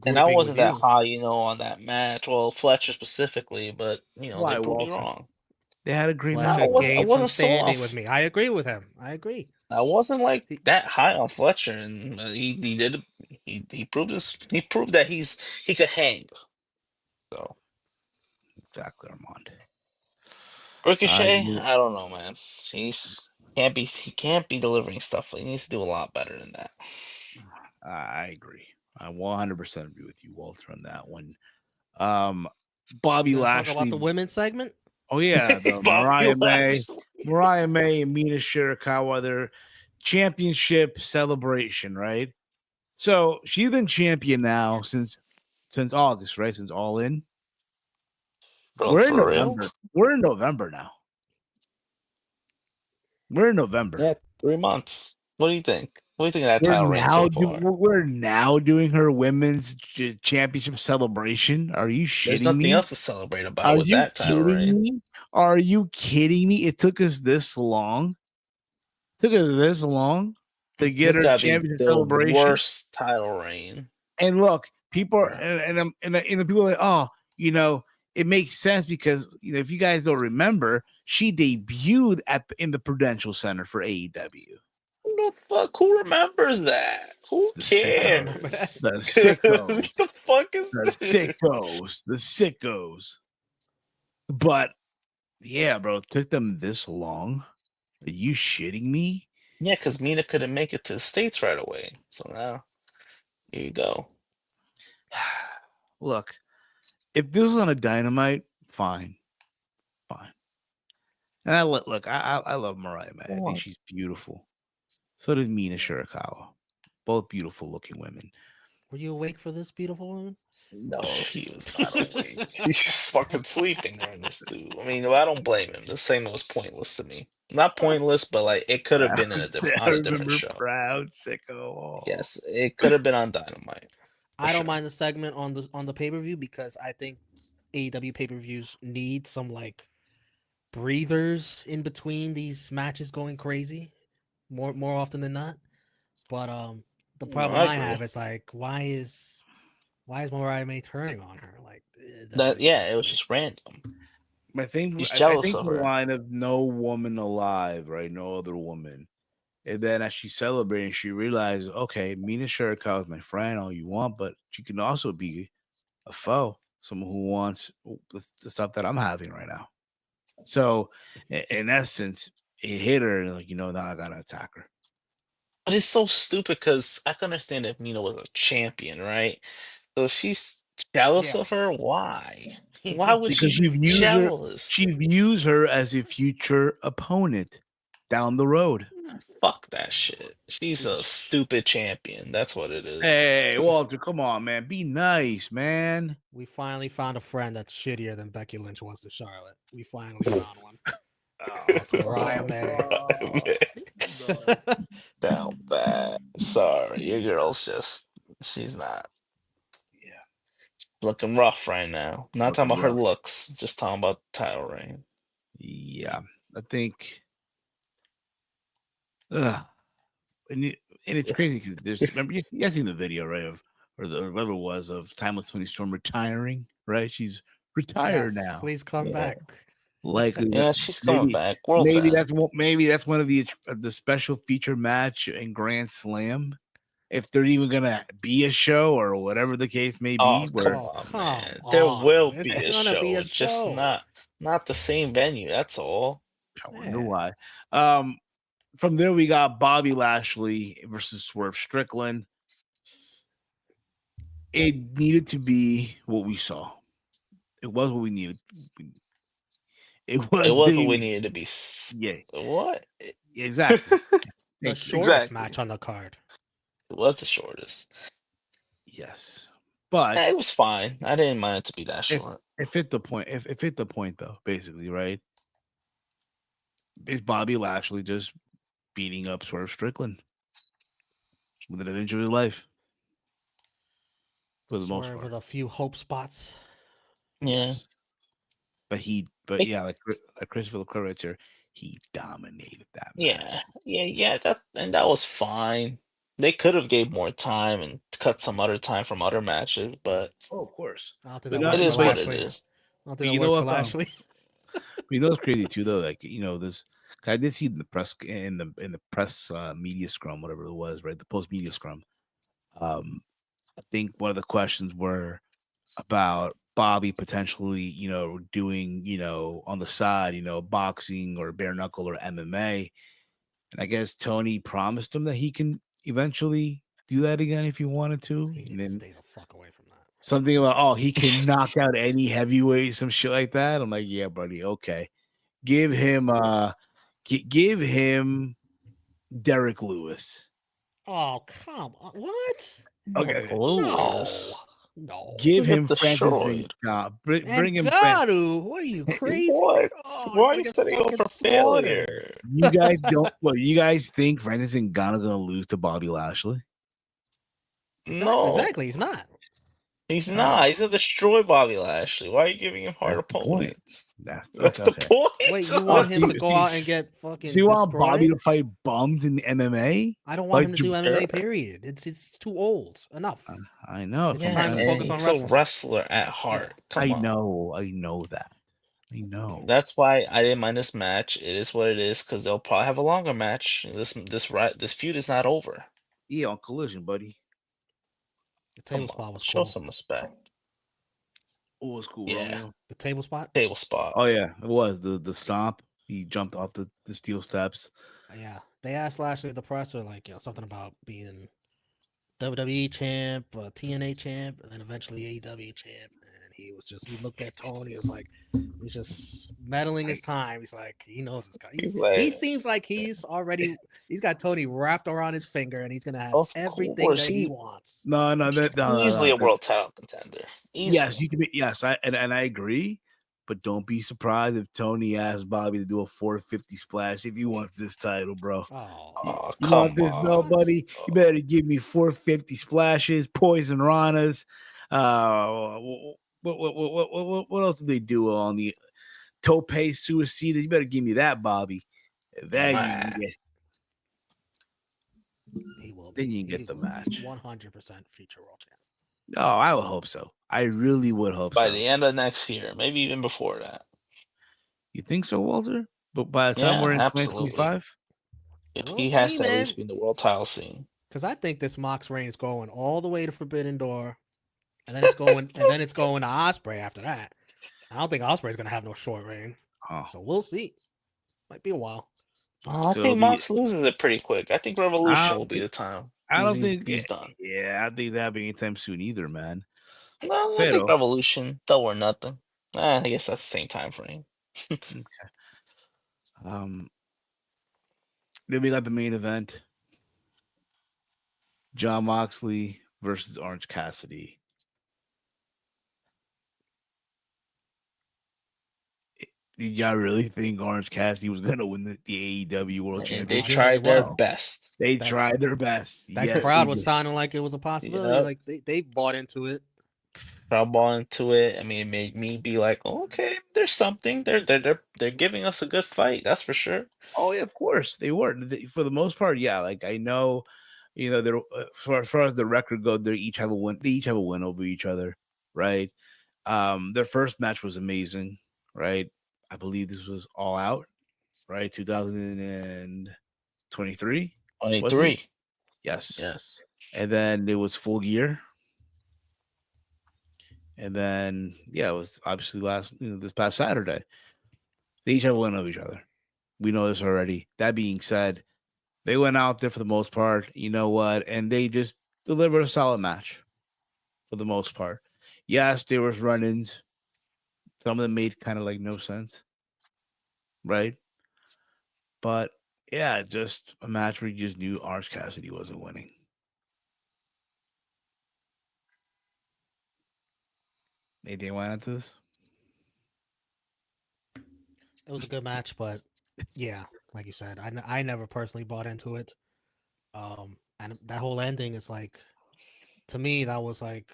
and I wasn't that high, on that match. Well, Fletcher specifically, but they proved me wrong. They had a great match. I wasn't standing with me. I agree with him. I agree. I wasn't like that high on Fletcher, and he proved that he could hang. So exactly, Armand. Ricochet, I don't know, man. He can't be delivering stuff. He needs to do a lot better than that. I agree. I 100% agree with you, Walter, on that one. Bobby Lashley. Talk about the women's segment. Oh yeah, the Mariah May and Mina Shirakawa, their championship celebration, right? So she's been champion now since August, right? Since All In. We're in November. Real? We're in November now. We're in November. Yeah, 3 months. What do you think? What do you think of that title reign so far? We're now doing her women's championship celebration. Are you shitting me? There's nothing else to celebrate about with that title reign. Are you kidding me? It took us this long. To get her championship celebration. Worst title reign. And look, people are and the people are like, oh, it makes sense because if you guys don't remember, she debuted in the Prudential Center for AEW. The fuck? Who remembers that? Who cares? The sickos. What the fuck is this? The sickos. But yeah, bro, it took them this long. Are you shitting me? Yeah, because Mina couldn't make it to the States right away. So now, here you go. Look, if this was on a Dynamite, fine. And I love Mariah, man. I think she's beautiful. So did Mina Shirakawa. Both beautiful looking women. Were you awake for this, beautiful woman? No, he was not awake. He's just fucking sleeping during this, dude. I mean, I don't blame him. This segment was pointless to me. Not pointless, but like it could have been in I on a different remember show. Proud Sicko. Yes, it could have been on Dynamite. I don't sure. mind the segment on the pay-per-view because I think AEW pay-per-views need some like breathers in between these matches going crazy more often than not. But the No, problem I I agree. have is like why is Mariah May turning on her? Like it doesn't That make sense it to was me. just random. He's I jealous think of the her. line of no woman alive, right? No other woman. And then as she's celebrating, she realizes, okay, Mina Shirakawa is my friend, all you want, but she can also be a foe, someone who wants the stuff that I'm having right now. So, in essence, it hit her like, now I gotta attack her. But it's so stupid because I can understand if Mina was a champion, right? So if she's jealous Yeah. of her, why? Why would she Because be she jealous? views her as a future opponent down the road. Fuck that shit. She's a stupid champion. That's what it is. Hey, Walter, come on, man. Be nice, man. We finally found a friend that's shittier than Becky Lynch was to Charlotte. We finally found one. Oh, to Mariah May. Down bad. Sorry, your girl's she's not Yeah. looking rough right now. Not talking Looking about her rough. looks, just talking about the title reign. Yeah. I think and, it's crazy because there's remember you guys seen the video, right? Or whatever it was of Timeless Tony Storm retiring, right? She's retired Yes, now. please come Yeah. back. Likely Yeah, that she's coming back. World's maybe End. that's one of the special feature match in Grand Slam. If there's even gonna be a show or whatever the case may Oh, be, come where on, Come man. There will on. It's be a gonna be show, a just show. not the same venue. That's all. I wonder Yeah. why. From there we got Bobby Lashley versus Swerve Strickland. It needed to be what we saw. It was what we needed. It was It was what we the needed to be. yeah, What? exactly. The Thank you. shortest Exactly. match on the card. It was the shortest. Yes, but It was fine. I didn't mind it to be that short. it fit the point. If it fit the point though, basically, right? Is Bobby Lashley just beating up Swerve Strickland with an adventure of his life for the most Swerve part? with a few hope spots. Yeah. Yes, but It- yeah, like Christopher Leclerc right here, he dominated that match. yeah. That was fine. They could have gave more time and cut some other time from other matches, but Oh, of course. I don't think But that it worked for is what it Lashley. is. I don't But think you that know worked for what, Lashley. what's crazy too, though, like this. I did see in the press media scrum, whatever it was, right? The post media scrum. I think one of the questions were about Bobby potentially, doing, on the side, boxing or bare knuckle or MMA. And I guess Tony promised him that he can eventually do that again if he wanted to. He And needs to then stay the fuck away from that. something about, he can knock out any heavyweight, some shit like that. I'm like, yeah, buddy, okay. Give him give him Derek Lewis. Oh, come on. What? Okay. Lewis. No. Give He'll get him Francis destroyed. Ngannou. And Bring him Garu, what are you crazy? What? Oh, Why he's are gonna you get setting up fucking for slaughtered. failure? You guys don't. Well, you guys think Francis Ngannou gonna lose to Bobby Lashley? No, Exactly. He's not. he's not. He's gonna destroy Bobby Lashley. Why are you giving him hard That's the point. opponents? That's That's the okay. point. Wait, you want him to go out and get So fucking you want destroyed? Bobby to fight bums in MMA? I don't want him to do MMA. Sure. Period. It's too old. Enough. I know. It's so time to man, focus on he's wrestling. a wrestler at heart. Come I on. know that. I know. That's why I didn't mind this match. It is what it is because they'll probably have a longer match. This feud is not over. Yeah, on Collision, buddy. The Come table on, spot was show cool. some respect. It was cool. Yeah. Romeo. The table spot. Table spot. Oh yeah, it was the stomp. He jumped off the steel steps. Yeah, they asked Lashley at the presser like something about being WWE champ, TNA champ, and then eventually AEW champ, and he looked at Tony. It was like he was just meddling his time. He's like, he knows this guy. He seems like he's got Tony wrapped around his finger, and he's gonna have everything that he wants. No, easily a world title contender. Yes, you can be. Yes, I agree. But don't be surprised if Tony asks Bobby to do a 450 splash if he wants this title, bro. Oh, you come want this belt, buddy? You better give me 450 splashes, poison ranas. What else do they do on the tope suicida? You better give me that, Bobby. Then you can get. He will. Then you can get the match. 100% future world champion. Oh, I would hope so. I really would hope by so. the end of next year, maybe even before that. You think so, Walter? But by the time we're in 2025, he has to at least be in the world title scene. Because I think this Mox reign is going all the way to Forbidden Door, and then it's going to Ospreay after that. I don't think Ospreay's gonna have no short reign. So we'll see. Might be a while. I think Mox loses it pretty quick. I think Revolution will be the time. I don't think he's done. Yeah, I think that'll be anytime soon either, man. No, I think Revolution, Double or Nothing. I guess that's the same time frame. Okay. Then we got the main event. Jon Moxley versus Orange Cassidy. Did y'all really think Orange Cassidy was gonna win the AEW World Championship? They tried their best. They tried their best. That crowd was sounding like it was a possibility. Yep. Like they bought into it. Crowd bought into it. I mean, it made me be like, okay, there's something. They're giving us a good fight. That's for sure. Oh yeah, of course they were. For the most part, yeah. Like I know, they're as far as the record goes, they each have a win. They each have a win over each other, right? Their first match was amazing, right? I believe this was All Out, right? 2023. 23. Yes. And then it was Full Gear. And then it was obviously this past Saturday. They each have a win over each other. We know this already. That being said, they went out there for the most part. You know what? And they just delivered a solid match for the most part. Yes, there was run-ins. Some of them made kind of like no sense, right? But yeah, just a match where you just knew Orange Cassidy wasn't winning. Anything went into this? It was a good match, but yeah, like you said, I never personally bought into it. And that whole ending is like, to me, that was like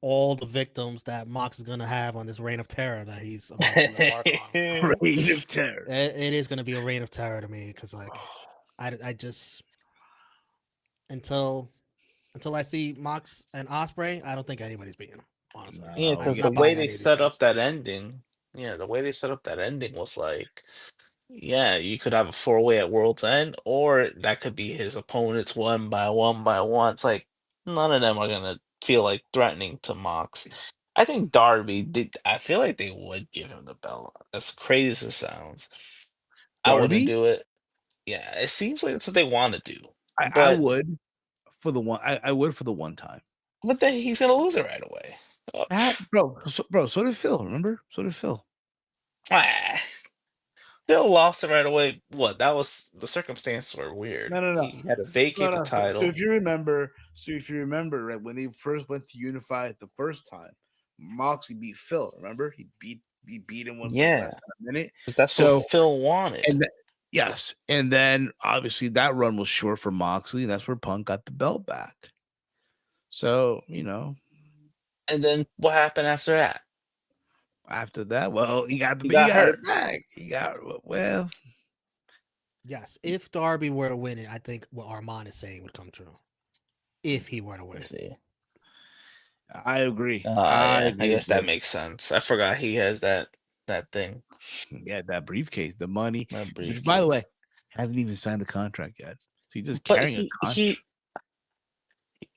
all the victims that Mox is gonna have on this reign of terror that he's about to embark on. Reign of terror. It is gonna be a reign of terror to me because like I just until I see Mox and Ospreay, I don't think anybody's beating him. Honestly, yeah, because the way they set up that ending, was like, yeah, you could have a 4-way at World's End, or that could be his opponents one by one. It's like none of them are gonna feel like threatening to Mox. I think Darby I feel like they would give him the belt. As crazy as it sounds, Darby? I wouldn't do it. Yeah, it seems like that's what they want to do. I would for the one. I would for the one time. But then he's gonna lose it right away. Bro. So did Phil. Remember? So did Phil. Phil lost it right away. What? That was the circumstances were weird. No. He had to vacate the title. So if you remember, right, when they first went to Unify the first time, Moxley beat Phil. Remember? He beat him one minute. That's what Phil wanted. And yes, and then obviously that run was short for Moxley, and that's where Punk got the belt back. So and then what happened after that? After that, well, he got it back. Yes, if Darby were to win it, I think what Armand is saying would come true. If he were to win it. I agree. I guess that makes sense. I forgot he has that thing. Yeah, that briefcase, the money. Which, by the way, hasn't even signed the contract yet. So he's just carrying a contract.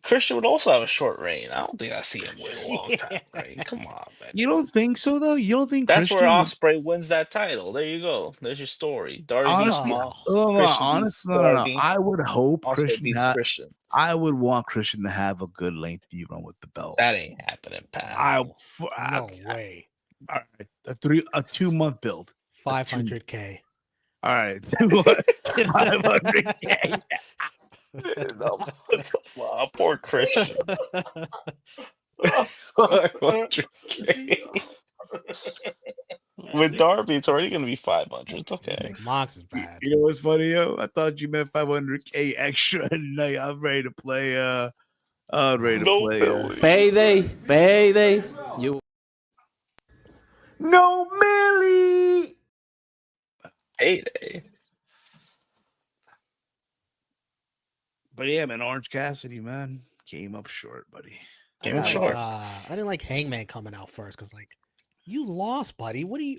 Christian would also have a short reign. I don't think I see him with a long time reign. Come on, man. You don't think so though? You don't think That's where Christian? Osprey wins that title. There you go. There's your story. Darby beats Honestly, Mox. no, Christian honest, beats no. Darby. I would hope Osprey Christian. beats Christian. I would want Christian to have a good lengthy run with the belt. That ain't happening, pal. No way. All right, a 2-month build. 500K. All right, 500K. No, come on, poor Christian. 500K. With Darby, it's already going to be 500. It's I okay. think Mox is bad. You know what's funny, yo? I thought you meant 500K extra. Like, I'm ready to play. Billy. Payday. You. No Millie. Payday. But yeah, man, Orange Cassidy, man, came up short, buddy. Came up Like, short. I didn't like Hangman coming out first because, like, you lost, buddy. What do you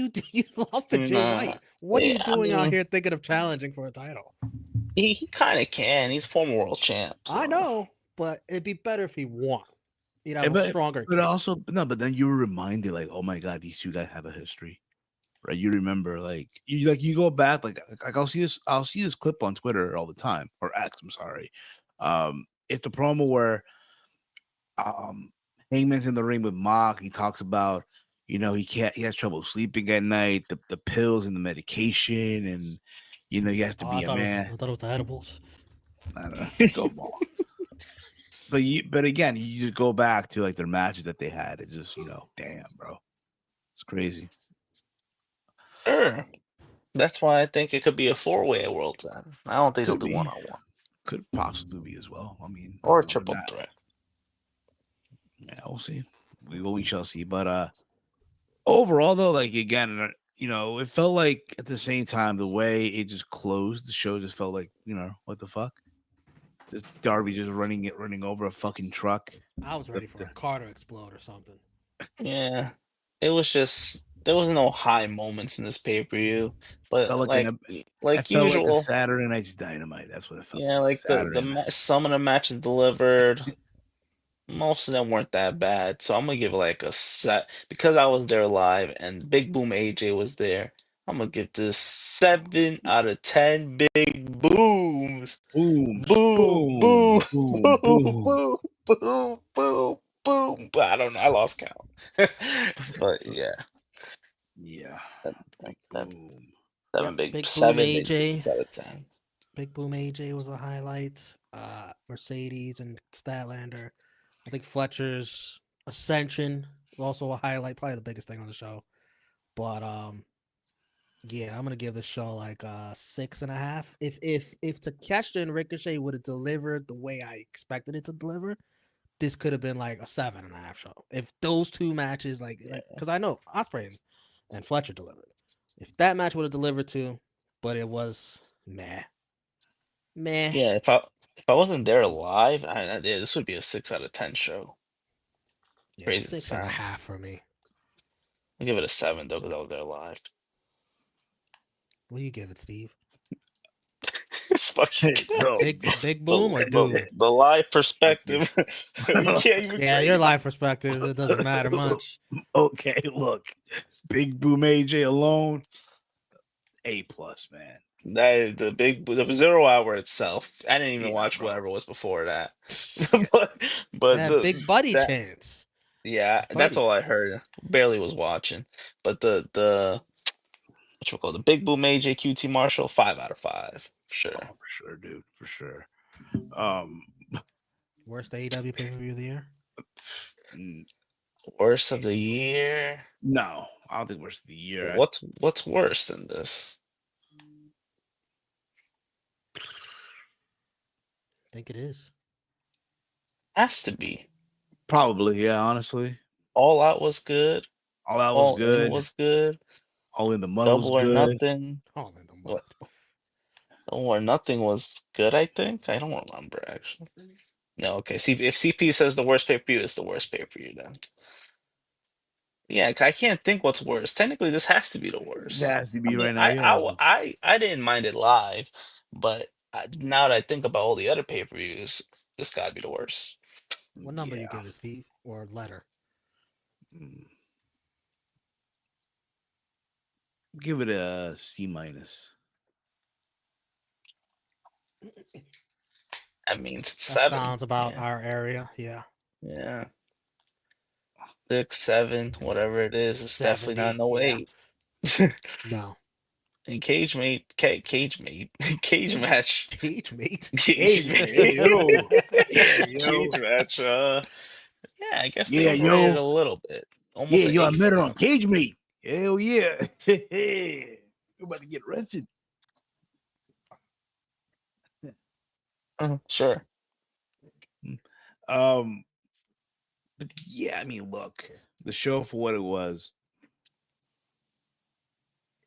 do? You lost to Jay Nah. White. What are you Yeah, I doing out mean- here thinking of challenging for a title? He kind of can. He's former world champ. I so. know, but it'd be better if he won. You'd have a But stronger But case. also, no, but then you were reminded, like, oh my god, these two guys have a history, right? You remember, you go back, like I'll see this clip on Twitter all the time, or X, I'm sorry. It's the promo where Heyman's in the ring with Mock. He talks about, he has trouble sleeping at night, the pills and the medication, and he has to be a man. I thought it was the edibles. I don't know. Go ball. But again, you just go back to like their matches that they had. It's just, damn, bro. It's crazy. Sure. That's why I think it could be a 4-way at World's End. I don't think Could he'll do be. 1-on-1. Could possibly be as well. I mean, Or a other than triple that, threat. Yeah, we'll see. We shall see. But overall, though, like again, it felt like at the same time the way it just closed, the show just felt like, what the fuck? This Darby just running over a fucking truck. I was ready for a car to explode or something. Yeah. It was just there was no high moments in this pay-per-view. But Felt like it felt like usual. a Saturday Night's Dynamite. That's what it felt Yeah, like Saturday night. some of the matches delivered. Most of them weren't that bad. So I'm gonna give it like a set because I was there live and Big Boom AJ was there. I'm gonna give this 7 out of 10 big booms. Boom, Boom, boom, boom, boom, boom, boom. boom, boom, boom. But I don't know. I lost count. But yeah, Yeah. Big Boom. Big Boom seven big AJ. booms out of 10. Big Boom AJ was a highlight. Mercedes and Statlander. I think Fletcher's Ascension was also a highlight, probably the biggest thing on the show. But yeah, I'm gonna give this show like 6.5. If Takeshita and Ricochet would have delivered the way I expected it to deliver, this could have been like a 7.5 show. If those two matches, like because I know Osprey and Fletcher delivered. If that match would have delivered too, but it was meh. Yeah, if I wasn't there live, this would be a 6 out of 10 show. Yeah, Crazy as it 6.5 sounds. for me. I'll give it a 7 though, because I was there live. What do you give it, Steve? It's fucking Bro. Big Boom or dude? the live perspective. You can't even Yeah, grade your it. live perspective, it doesn't matter much. Okay, look. Big Boom AJ alone. A+, man. The 0 hour itself. I didn't even Yeah, watch bro. whatever was before that. but That big buddy chance. Yeah, Big that's buddy. all I heard. Barely was watching. But the what you call the Big Boom AJ QT Marshall, 5 out of 5. Sure. Oh, for sure, dude. For sure. Worst AEW pay-per-view of the year? Worst of the year? No, I don't think worst of the year. What's worse than this? I think it is. Has to be. Probably, yeah, honestly. All Out was good. All Out was All good. In was good. All in the Mud Double was or good. Nothing. All in the mud. Double or Nothing was good, I think. I don't remember actually. No, okay. See, if CP says the worst pay-per-view, it's the worst pay-per-view then. Yeah, I can't think what's worse. Technically, this has to be the worst. It has to be I mean, right now, yeah. I didn't mind it live, but now that I think about all the other pay-per-views, This gotta be the worst. What number you Yeah. give it, Steve, or letter? Mm. Give it a C minus. That means it's That 7. sounds about Yeah. our area. Yeah. Yeah. 6, 7, whatever it is, it's definitely not 70. no Yeah. 8. No. And cage mate, cage match, Cage mate. cage Hey, hey, mate, yo. Yeah, yo. cage match. Yeah, I guess they Yeah, overrated yo. a little bit. Almost Yeah, an yo, I 8 met for her on them. Cage Mate. Hell yeah. We're about to get arrested. Sure. Um, but yeah, I mean, look, the show for what it was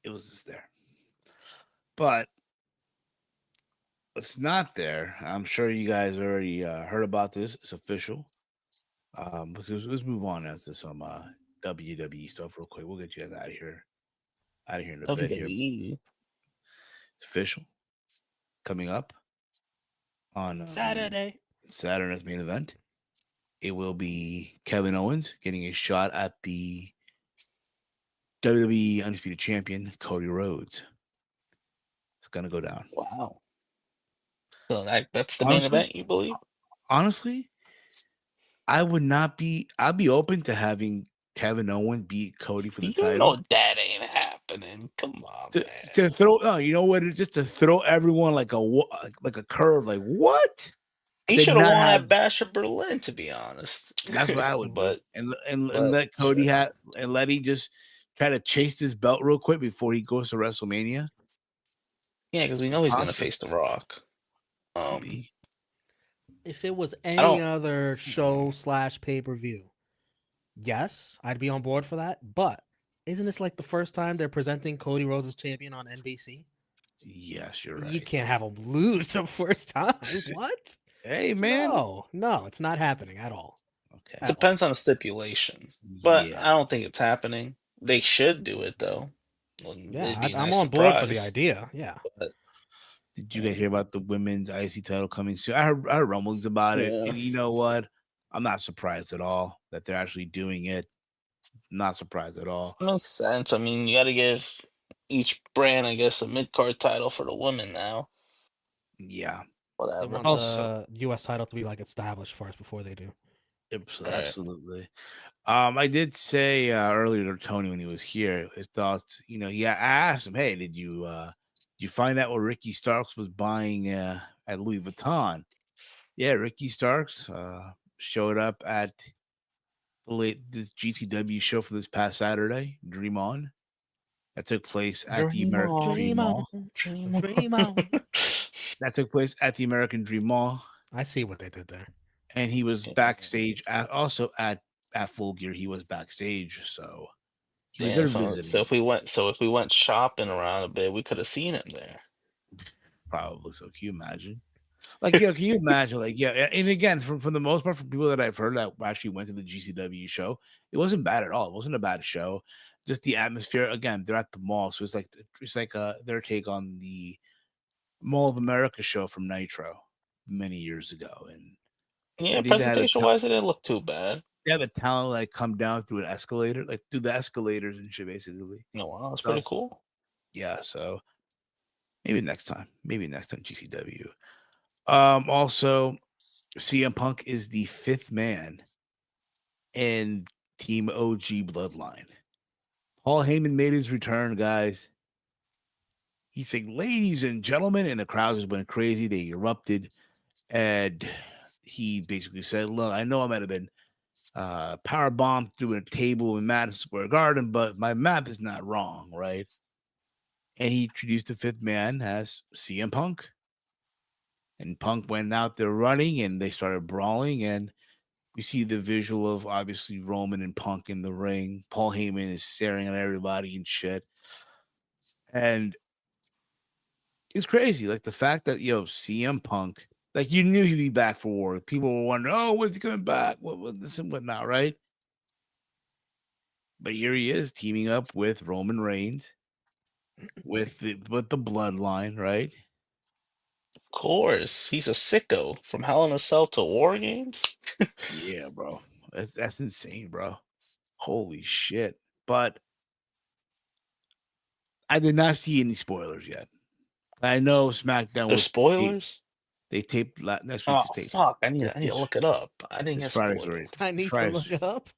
just there. But it's not there. I'm sure you guys already heard about this. It's official. Because let's move on after some WWE stuff real quick. We'll get you guys out of here in a bit here. WWE. It's official. Coming up on Saturday. Saturday's main event. It will be Kevin Owens getting a shot at the WWE Undisputed Champion, Cody Rhodes. It's gonna go down. Wow. So that's the main Honestly, event, you believe? honestly, I'd be open to having Kevin Owens beat Cody for the You title. know that ain't happening. Come on, man. To throw, you know what? It's just to throw everyone like a curve. Like what? He Did should have not won have. at Bash of Berlin, to be honest. That's what I would do, but and let Cody just try to chase this belt real quick before he goes to WrestleMania. yeah, because we know he's gonna Possible. face The Rock. Maybe. If it was I any don't. other show / pay-per-view, yes, I'd be on board for that. But isn't this like the first time they're presenting Cody Rhodes as champion on NBC? Yes, you're You right. can't have him lose the first time. What? Hey, man. No, it's not happening at all. Okay. Depends on the stipulation, but I Yeah. don't think it's happening. They should do it though. Yeah, It'd be a I'm nice on board for the surprise. idea. Yeah. But Did you guys hear about the women's IC title coming soon? I heard rumblings about it, yeah, and you know what? I'm not surprised at all that they're actually doing it. Not surprised at all. makes sense. I mean, you got to give each brand, I guess, a mid card title for the women now. Yeah. They Whatever. want Also, the US title to be like established first before they do. Right. absolutely. I did say earlier to Tony when he was here, his thoughts. You know, I asked him, "Hey, did you find out what Ricky Starks was buying at Louis Vuitton?" Yeah, Ricky Starks showed up at this GCW show for this past Saturday, Dream On. That took place at the American Dream Mall. Dream on. That took place at the American Dream Mall, I see what they did there. and he was backstage also at Full Gear. He was backstage, so he was Yeah, there so visiting. if we went shopping around a bit, we could have seen him there. Probably so. Can you imagine? Like, can you imagine? Like, yeah, and again, from the most part, from people that I've heard that actually went to the GCW show, it wasn't bad at all. It wasn't a bad show. Just the atmosphere. Again, they're at the mall, so it's like their take on the Mall of America show from Nitro many years ago, and Yeah, I think presentation wise, it didn't look too bad. they had the talent like come down through an escalator, like through the escalators and shit, basically. No, wow, that's So pretty cool. yeah, so maybe next time, GCW. Also, CM Punk is the fifth man in Team OG Bloodline. Paul Heyman made his return, guys. He said, "Ladies and gentlemen," and the crowd just went crazy. They erupted, and he basically said, "Look, I know I might have been power bombed through a table in Madison Square Garden, but my map is not wrong, right?" And he introduced the fifth man as CM Punk. And Punk went out there running, and they started brawling, and we see the visual of obviously Roman and Punk in the ring. Paul Heyman is staring at everybody and shit. And it's crazy. Like the fact that, CM Punk, like you knew he'd be back for war. People were wondering, oh, when's he coming back? What this and whatnot, right? But here he is teaming up with Roman Reigns with the bloodline, right? course. He's a sicko. From Hell in a Cell to War Games. Yeah, bro. That's insane, bro. Holy shit. But I did not see any spoilers yet. I know SmackDown There's spoilers? they taped next week Oh is taped. fuck! I need to look it up. I didn't It's get Friday's spoiled. already. I need to look it up.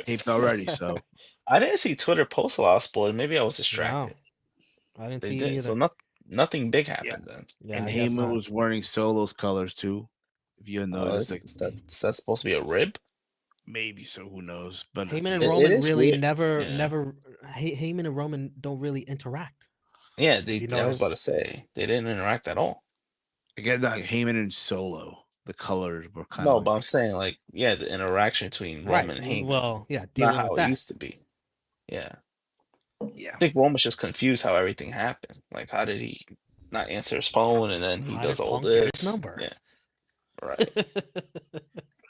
Taped already, so I didn't see Twitter post a lot of spoilers. Maybe I was No, distracted. I didn't They see did. either. So nothing big happened then. Yeah, and I guess Heyman not. was wearing Solo's colors too. If you noticed, like That's supposed to be a rib? maybe so. Who knows? But Heyman and It Roman is really weird. never, Yeah. never. Heyman and Roman don't really interact. Yeah, You I was about to notice? say they didn't interact at all. again, like Heyman and Solo, the colors were kind No, of but I'm like saying like, yeah, the interaction between Right. Roman and Heyman. Well, yeah, Not dealing how with it that. used to be. Yeah. yeah. I think Roman's just confused how everything happened. Like, how did he not answer his phone and then he How does did all Punk get his this? number? Yeah, right.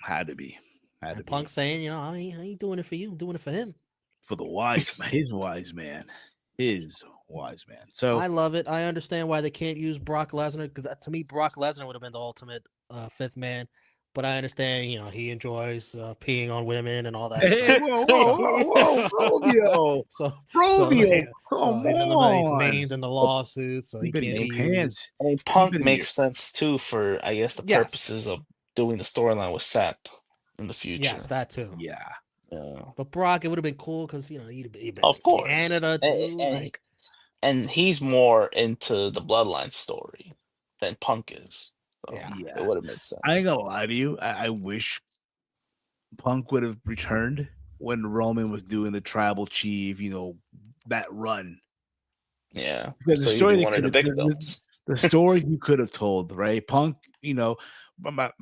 Had to be. Had to And be Punk saying, I ain't doing it for you. I'm doing it for him. for the his wise man. His wise man. So I love it. I understand why they can't use Brock Lesnar because to me, Brock Lesnar would have been the ultimate fifth man. But I understand, he enjoys peeing on women and all that hey, stuff. whoa, Romeo. So Romeo, come he's on. named in the lawsuit, so he Keep it can't in be your used. pants. I mean, Keep Punk it in makes sense too for, I guess, the Yes. purposes of doing the storyline with Seth in the future. Yes, that too. Yeah. Yeah. But Brock, it would have been cool because he'd been Of in course. Canada too. And he's more into the bloodline story than Punk is. So Yeah. it would have made sense. I ain't gonna lie to you. I wish Punk would have returned when Roman was doing the tribal chief, that run. Yeah. Because So the you'd story be they one of the could have victims. the story you could have told, right? Punk, I'm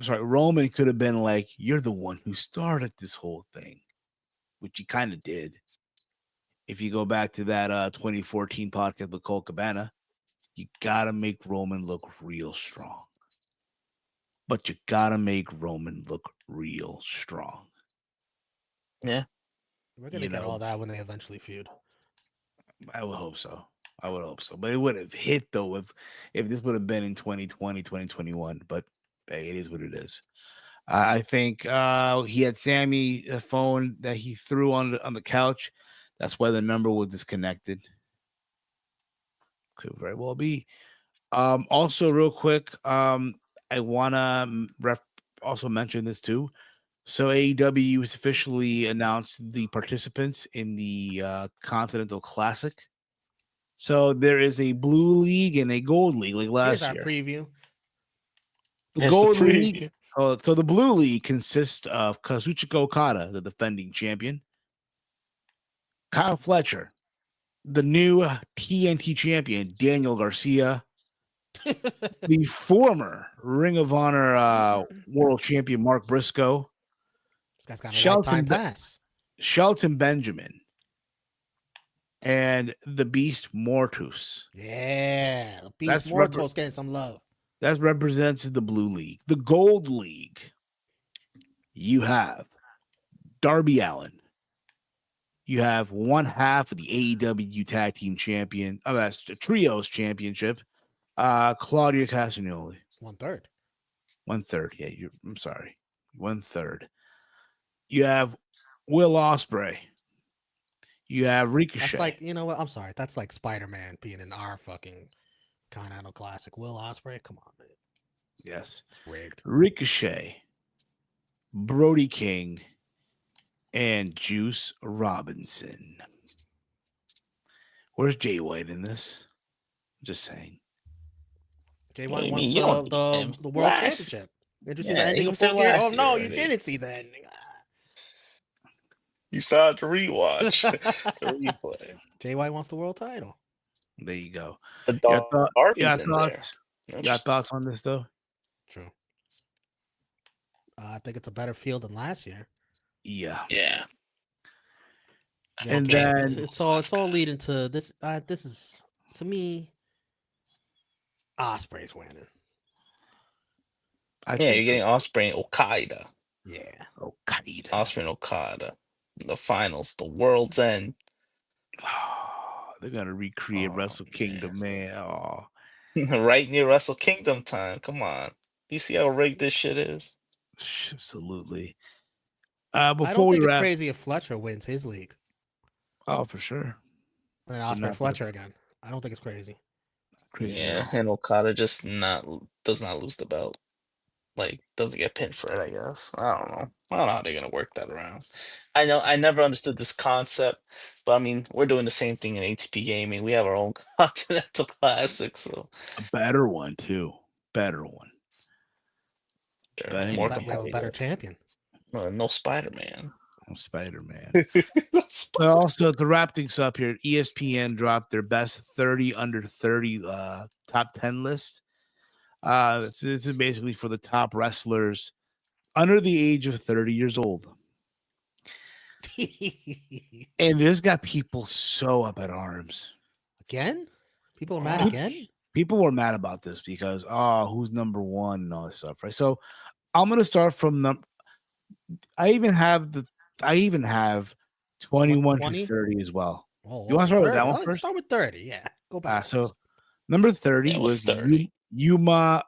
sorry, Roman could have been like, you're the one who started this whole thing, which he kind of did. If you go back to that 2014 podcast with Cole Cabana, you gotta make Roman look real strong. But you gotta make Roman look real strong. Yeah. We're gonna get all that when they eventually feud. I would hope so. But it would have hit though if this would have been in 2020, 2021. But hey, it is what it is. I think he had Sammy a phone that he threw on the couch. That's why the number was disconnected. Could very well be. Also, real quick, I wanna also mention this too. So AEW has officially announced the participants in the Continental Classic. So there is a blue league and a gold league, like Here's last our year. preview. The gold league. So the blue league consists of Kazuchika Okada, the defending champion, Kyle Fletcher, the new TNT champion, Daniel Garcia, the former Ring of Honor world champion, Mark Briscoe, This guy's got a lifetime pass. Shelton Benjamin, and the Beast Mortus. Yeah, the Beast Mortus getting some love. That represents the blue league. The gold league, you have Darby Allin. You have one half of the AEW Tag Team Champion, that's the Trios Championship, Claudio Castagnoli. 1/3. 1/3. Yeah, I'm sorry. 1/3. You have Will Ospreay. You have Ricochet. That's like, you know what? I'm sorry. That's like Spider-Man being in our fucking Continental Classic. Will Ospreay, come on, man. Yes. Rigged. Ricochet, Brody King, and Juice Robinson. Where's Jay White in this? Just saying. Jay White wants the World Championship. Did you see the ending of Full Gear? Oh, no, you didn't see the ending. You still have to rewatch the replay. Jay White wants the world title. There you go. But Darby's in there. You got thoughts on this, though? True. I think it's a better field than last year. Yeah. Yeah. And then it's all leading to this. This is, to me, Ospreay's winning. You're getting Ospreay and Okada. Yeah. Okada. Ospreay and Okada. The finals, the World's End. They're gonna recreate Wrestle Kingdom, man. Oh, Right near Wrestle Kingdom time. Come on. You see how rigged this shit is? Absolutely. I Before don't we think it's wrap, crazy if Fletcher wins his league oh for sure, and You're Osprey not Fletcher again. I don't think it's crazy. crazy at Yeah, all. and Okada just does not lose the belt. Like, doesn't get pinned for it, I guess. I don't know. I don't know how they're gonna work that around. I know I never understood this concept, but I mean, we're doing the same thing in ATP gaming. We have our own Continental Classic, so A better one too. Better one. they're Better more We have a better competitive. champion. No Spider-Man. Spider-Man. No Sp- But also to wrap things up here, ESPN dropped their best 30 under 30 top 10 list. This is basically for the top wrestlers under the age of 30 years old. And this got people so up at arms. Again? People are mad What? again? People were mad about this because, who's number one and all this stuff, right? So I'm going to start from I even have 21 to 20? 30 as well. Oh, You want to start with that 30. one Oh, first? start with 30. Yeah. Go back. So number 30 That was was 30. Yuma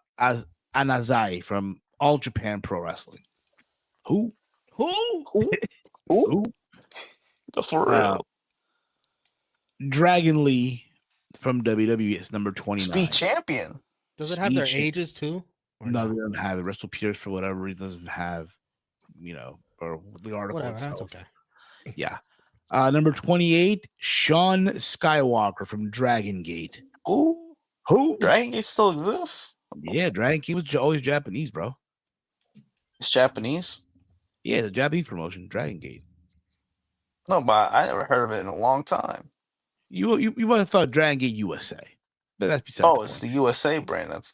Anazai from All Japan Pro Wrestling. Who? Who? Who? For real. Dragon Lee from WWE is number 29. Speed champion. Does it have their Speed champ- ages too? Or No, they don't have it. Wrestle Pierce, for whatever he doesn't have, or the article Whatever. itself. That's okay. Yeah. Number 28, Sean Skywalker from Dragon Gate. Who? Dragon Gate still exists? Yeah, Dragon Gate was always Japanese, bro. It's Japanese? Yeah, the Japanese promotion, Dragon Gate. No, but I never heard of it in a long time. You might have thought Dragon Gate USA, but that's beside the It's point. the USA brand. That's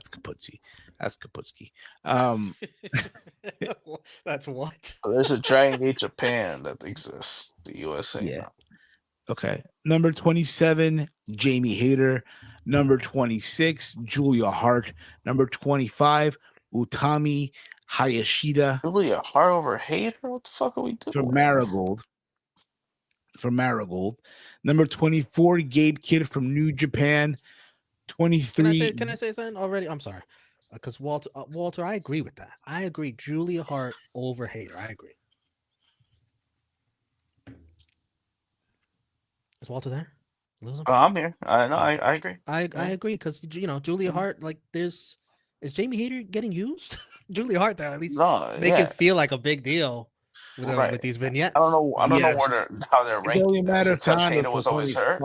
Kaputski. That's Kaputski. That's what? There's a Dragon Gate Japan that exists. The USA. Yeah. Now. Okay. Number 27, Jamie Hayter. Number 26, Julia Hart. Number 25, Utami Hayashida. Julia Hart over Hater? What the fuck are we doing? From Marigold. Number 24, Gabe Kidd from New Japan. 23. Can I say something already? I'm sorry. Because Walter, I agree with that. I agree. Julia Hart over Hater. I agree. Is Walter there? Lose him? I'm here. I agree. I agree because Julia Hart, like, is Jamie Hayter getting used? Julia Hart, there at least make it feel like a big deal with these vignettes. I don't know how they're ranked. It's only a matter of time. Hater was always hurt.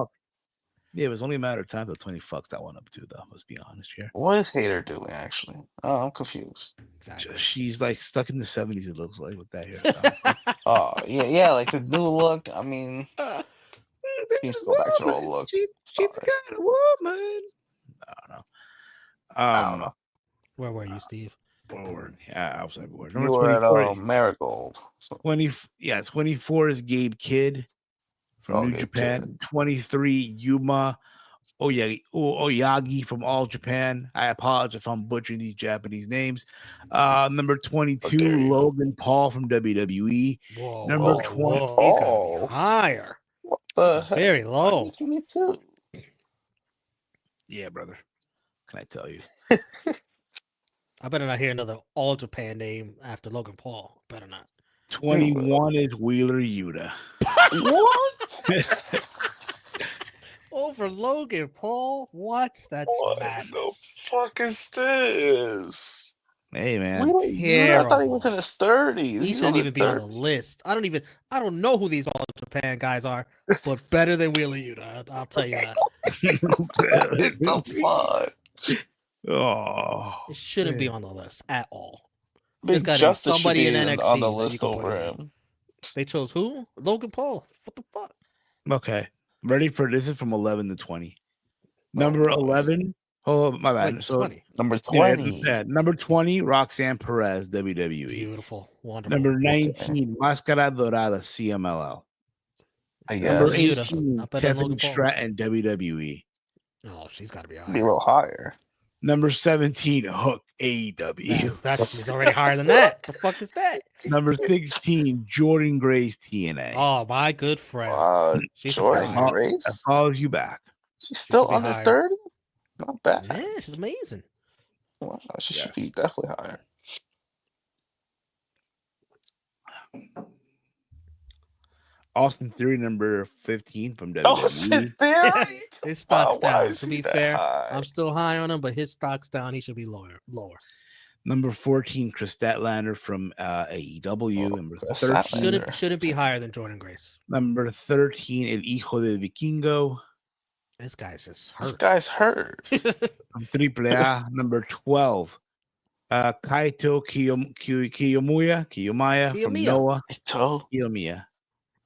Yeah, it was only a matter of time till 20 fucks that one up too, though. Let's be honest here. What is Hater doing, actually? Oh, I'm confused. Exactly. She's like stuck in the 70s, it looks like, with that hairstyle. Oh, yeah, like the new look. I mean, she needs to go back to the old look. She's the kind of woman. I don't know. Where were you, Steve? Forward. Yeah, I was everywhere. You Number were 24. at Marigold. So. 24 is Gabe Kidd from New Japan. Kid. 23, Yuma Oyagi from All Japan. I apologize if I'm butchering these Japanese names. Number 22, Logan Paul from WWE. Whoa, Number 20. He's got to be higher. What the heck? Very low. 22. Yeah, brother. Can I tell you? I better not hear another All Japan name after Logan Paul. Better not. 21 is Wheeler Yuta. What? Over Logan Paul? What? That's madness. What the fuck is this? Hey, man. I thought he was in his 30s. He shouldn't even be on the list. I don't know who these All Japan guys are, but better than Wheeler Yuta. I'll tell you that. The fuck? Oh, it shouldn't be on the list at all. Big There's Justice somebody in NXT on the that you list can put over in. him. They chose who? Logan Paul. What the fuck? okay. Ready for this? Is from 11 to 20. Number 11. Oh, my bad. Wait, so 20. Number 20. Yeah, number 20, Roxanne Perez, WWE. Beautiful. Wonderful. Number 19, Máscara Dorada, CMLL. I Number guess. 18, Tiffany Stratton, WWE. Oh, she's got to be Be a higher. little higher. Number 17, Hook, AEW. That's already higher than that. The fuck is that? Number 16, Jordan Grace, TNA. Oh, my good friend. She's Jordan higher. Grace? That follows you back. She's still be under higher. 30? Not bad. Yeah, she's amazing. Wow, she Yeah. should be definitely higher. Austin Theory, number 15 from WWE. Austin Theory? His stock's Why down. is To he be that fair, high? I'm still high on him, but his stock's down. He should be lower. Number 14, Chris Statlander from AEW. Oh, Number Chris 13. Statlander. Shouldn't be higher than Jordan Grace. Number 13, El Hijo del Vikingo. This guy's just This hurt. guy's hurt. From AAA. Number 12, Kaito Kiyomiya from Noah. Kiyomiya.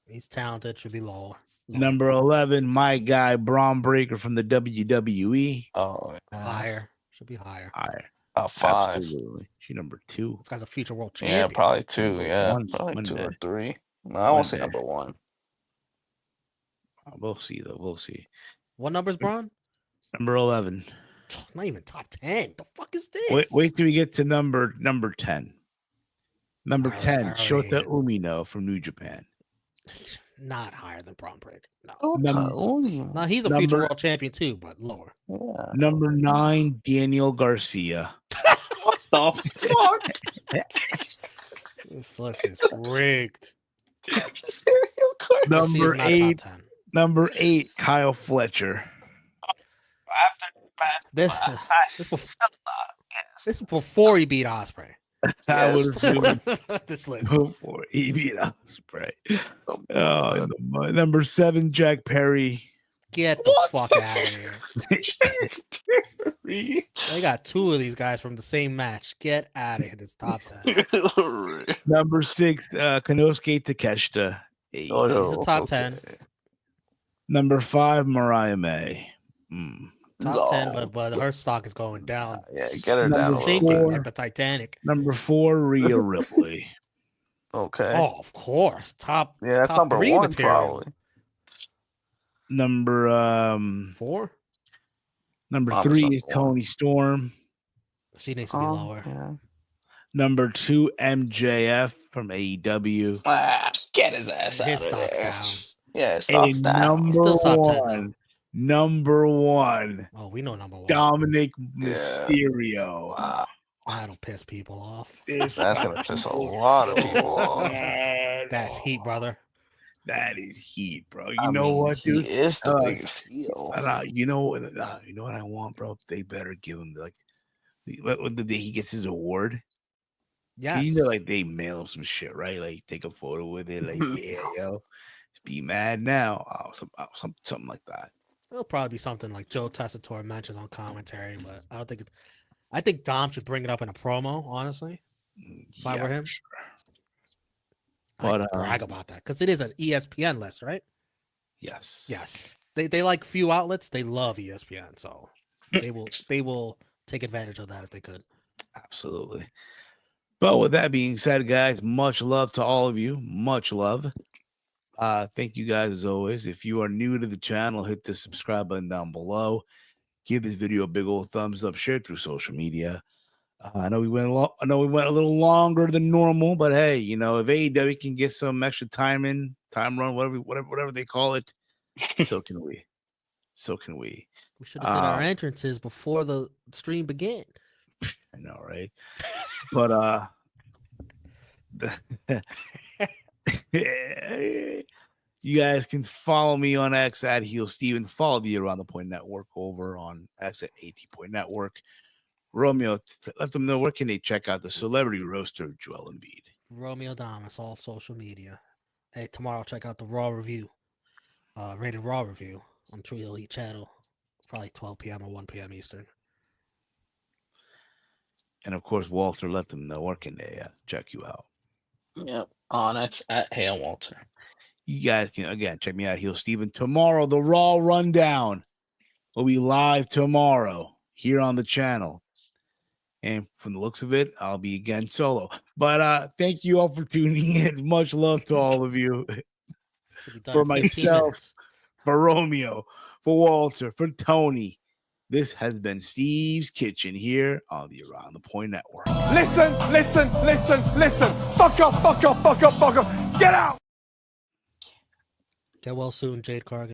He's talented. Should be lower. Number 11, my guy Braun Breaker from the WWE. Oh, yeah. Higher. Should be higher. Higher. 5. Absolutely. She number 2. This guy's a future world champion. Yeah, probably 2. Number Yeah, one. probably 2 or Monday. 3. No, I won't say Monday. number 1. We'll see, though. We'll see. What number's Braun? Number 11. Not even top 10. The fuck is this? Wait till we get to number 10. Number I 10, already Shota hate it. Umino from New Japan. Not higher than Braun Break. No. No, he's a future world champion too, but lower. Yeah. Number 9, Daniel Garcia. What the fuck? This list is rigged. Number He's not 8, top 10. number 8, Kyle Fletcher. This is before he beat Osprey. I Yes. would have This list. before he beat Osprey. Oh, in the mud. Number 7, Jack Perry. Get the fuck out of here. They got 2 of these guys from the same match. Get out of here. This top 10. Number 6, Konosuke Takeshita. He's a top 10. Number 5, Mariah May. Top 10, but her stock is going down. Yeah, get her Number down a Sinking little 4. bit. like the Titanic. Number 4, Rhea Ripley. Okay. Oh, of course. Top. Yeah, that's top number 3 1 material. probably. Number 4. number Obviously 3 number is 1. Tony Storm. She needs to be lower. Yeah. Number 2, MJF from AEW. Get his ass His out of stock's there. down. Yeah, his stock's And down. number Still top 10 1, number 1, Oh, we know number 1. Dominic Mysterio. Wow. That'll piss people off. This That's gonna piss a lot of people off. That's heat, brother. That is heat, bro. You I know mean, what, dude? He is the Uh, biggest heel. You know what I want, bro? They better give him the day he gets his award. Yes. You know, like they mail him some shit, right? Like take a photo with it, like yeah, yo, be mad now, something like that. It'll probably be something like Joe Tessitore mentions on commentary, but I don't think it. I think Dom should bring it up in a promo, honestly. If I were for him. sure. But But, brag about that because it is an ESPN list, right? Yes, Yes. They like few outlets. They love ESPN, so they will take advantage of that if they could. absolutely. But with that being said, guys, much love to all of you. Much love. Thank you guys as always. If you are new to the channel, hit the subscribe button down below. Give this video a big old thumbs up. Share it through social media. I know we went a little longer than normal, but hey, you know, if AEW can get some extra time run, whatever they call it, so can we. So can we. We should have did our entrances before the stream began. I know, right? But you guys can follow me on X at Heel Steven. Follow the Around the Point Network over on X at AT Point Network. Romeo, let them know where can they check out the celebrity roaster Joel Embiid. Romeo Damas, all social media. Hey, tomorrow check out the Raw review, rated Raw review on True Elite channel, probably 12 p.m. or 1 p.m. Eastern. And of course, Walter, let them know where can they check you out. Yep. On X at Hale Walter. You guys can again check me out, Heel Steven. Tomorrow, the Raw Rundown will be live tomorrow here on the channel. And from the looks of it, I'll be again solo. But thank you all for tuning in. Much love to all of you. Should be done For in 15 myself, minutes. for Romeo, for Walter, for Tony. This has been Steve's Kitchen here on the Around the Point Network. Listen. Fuck up. Get out. Get well soon, Jade Cargill.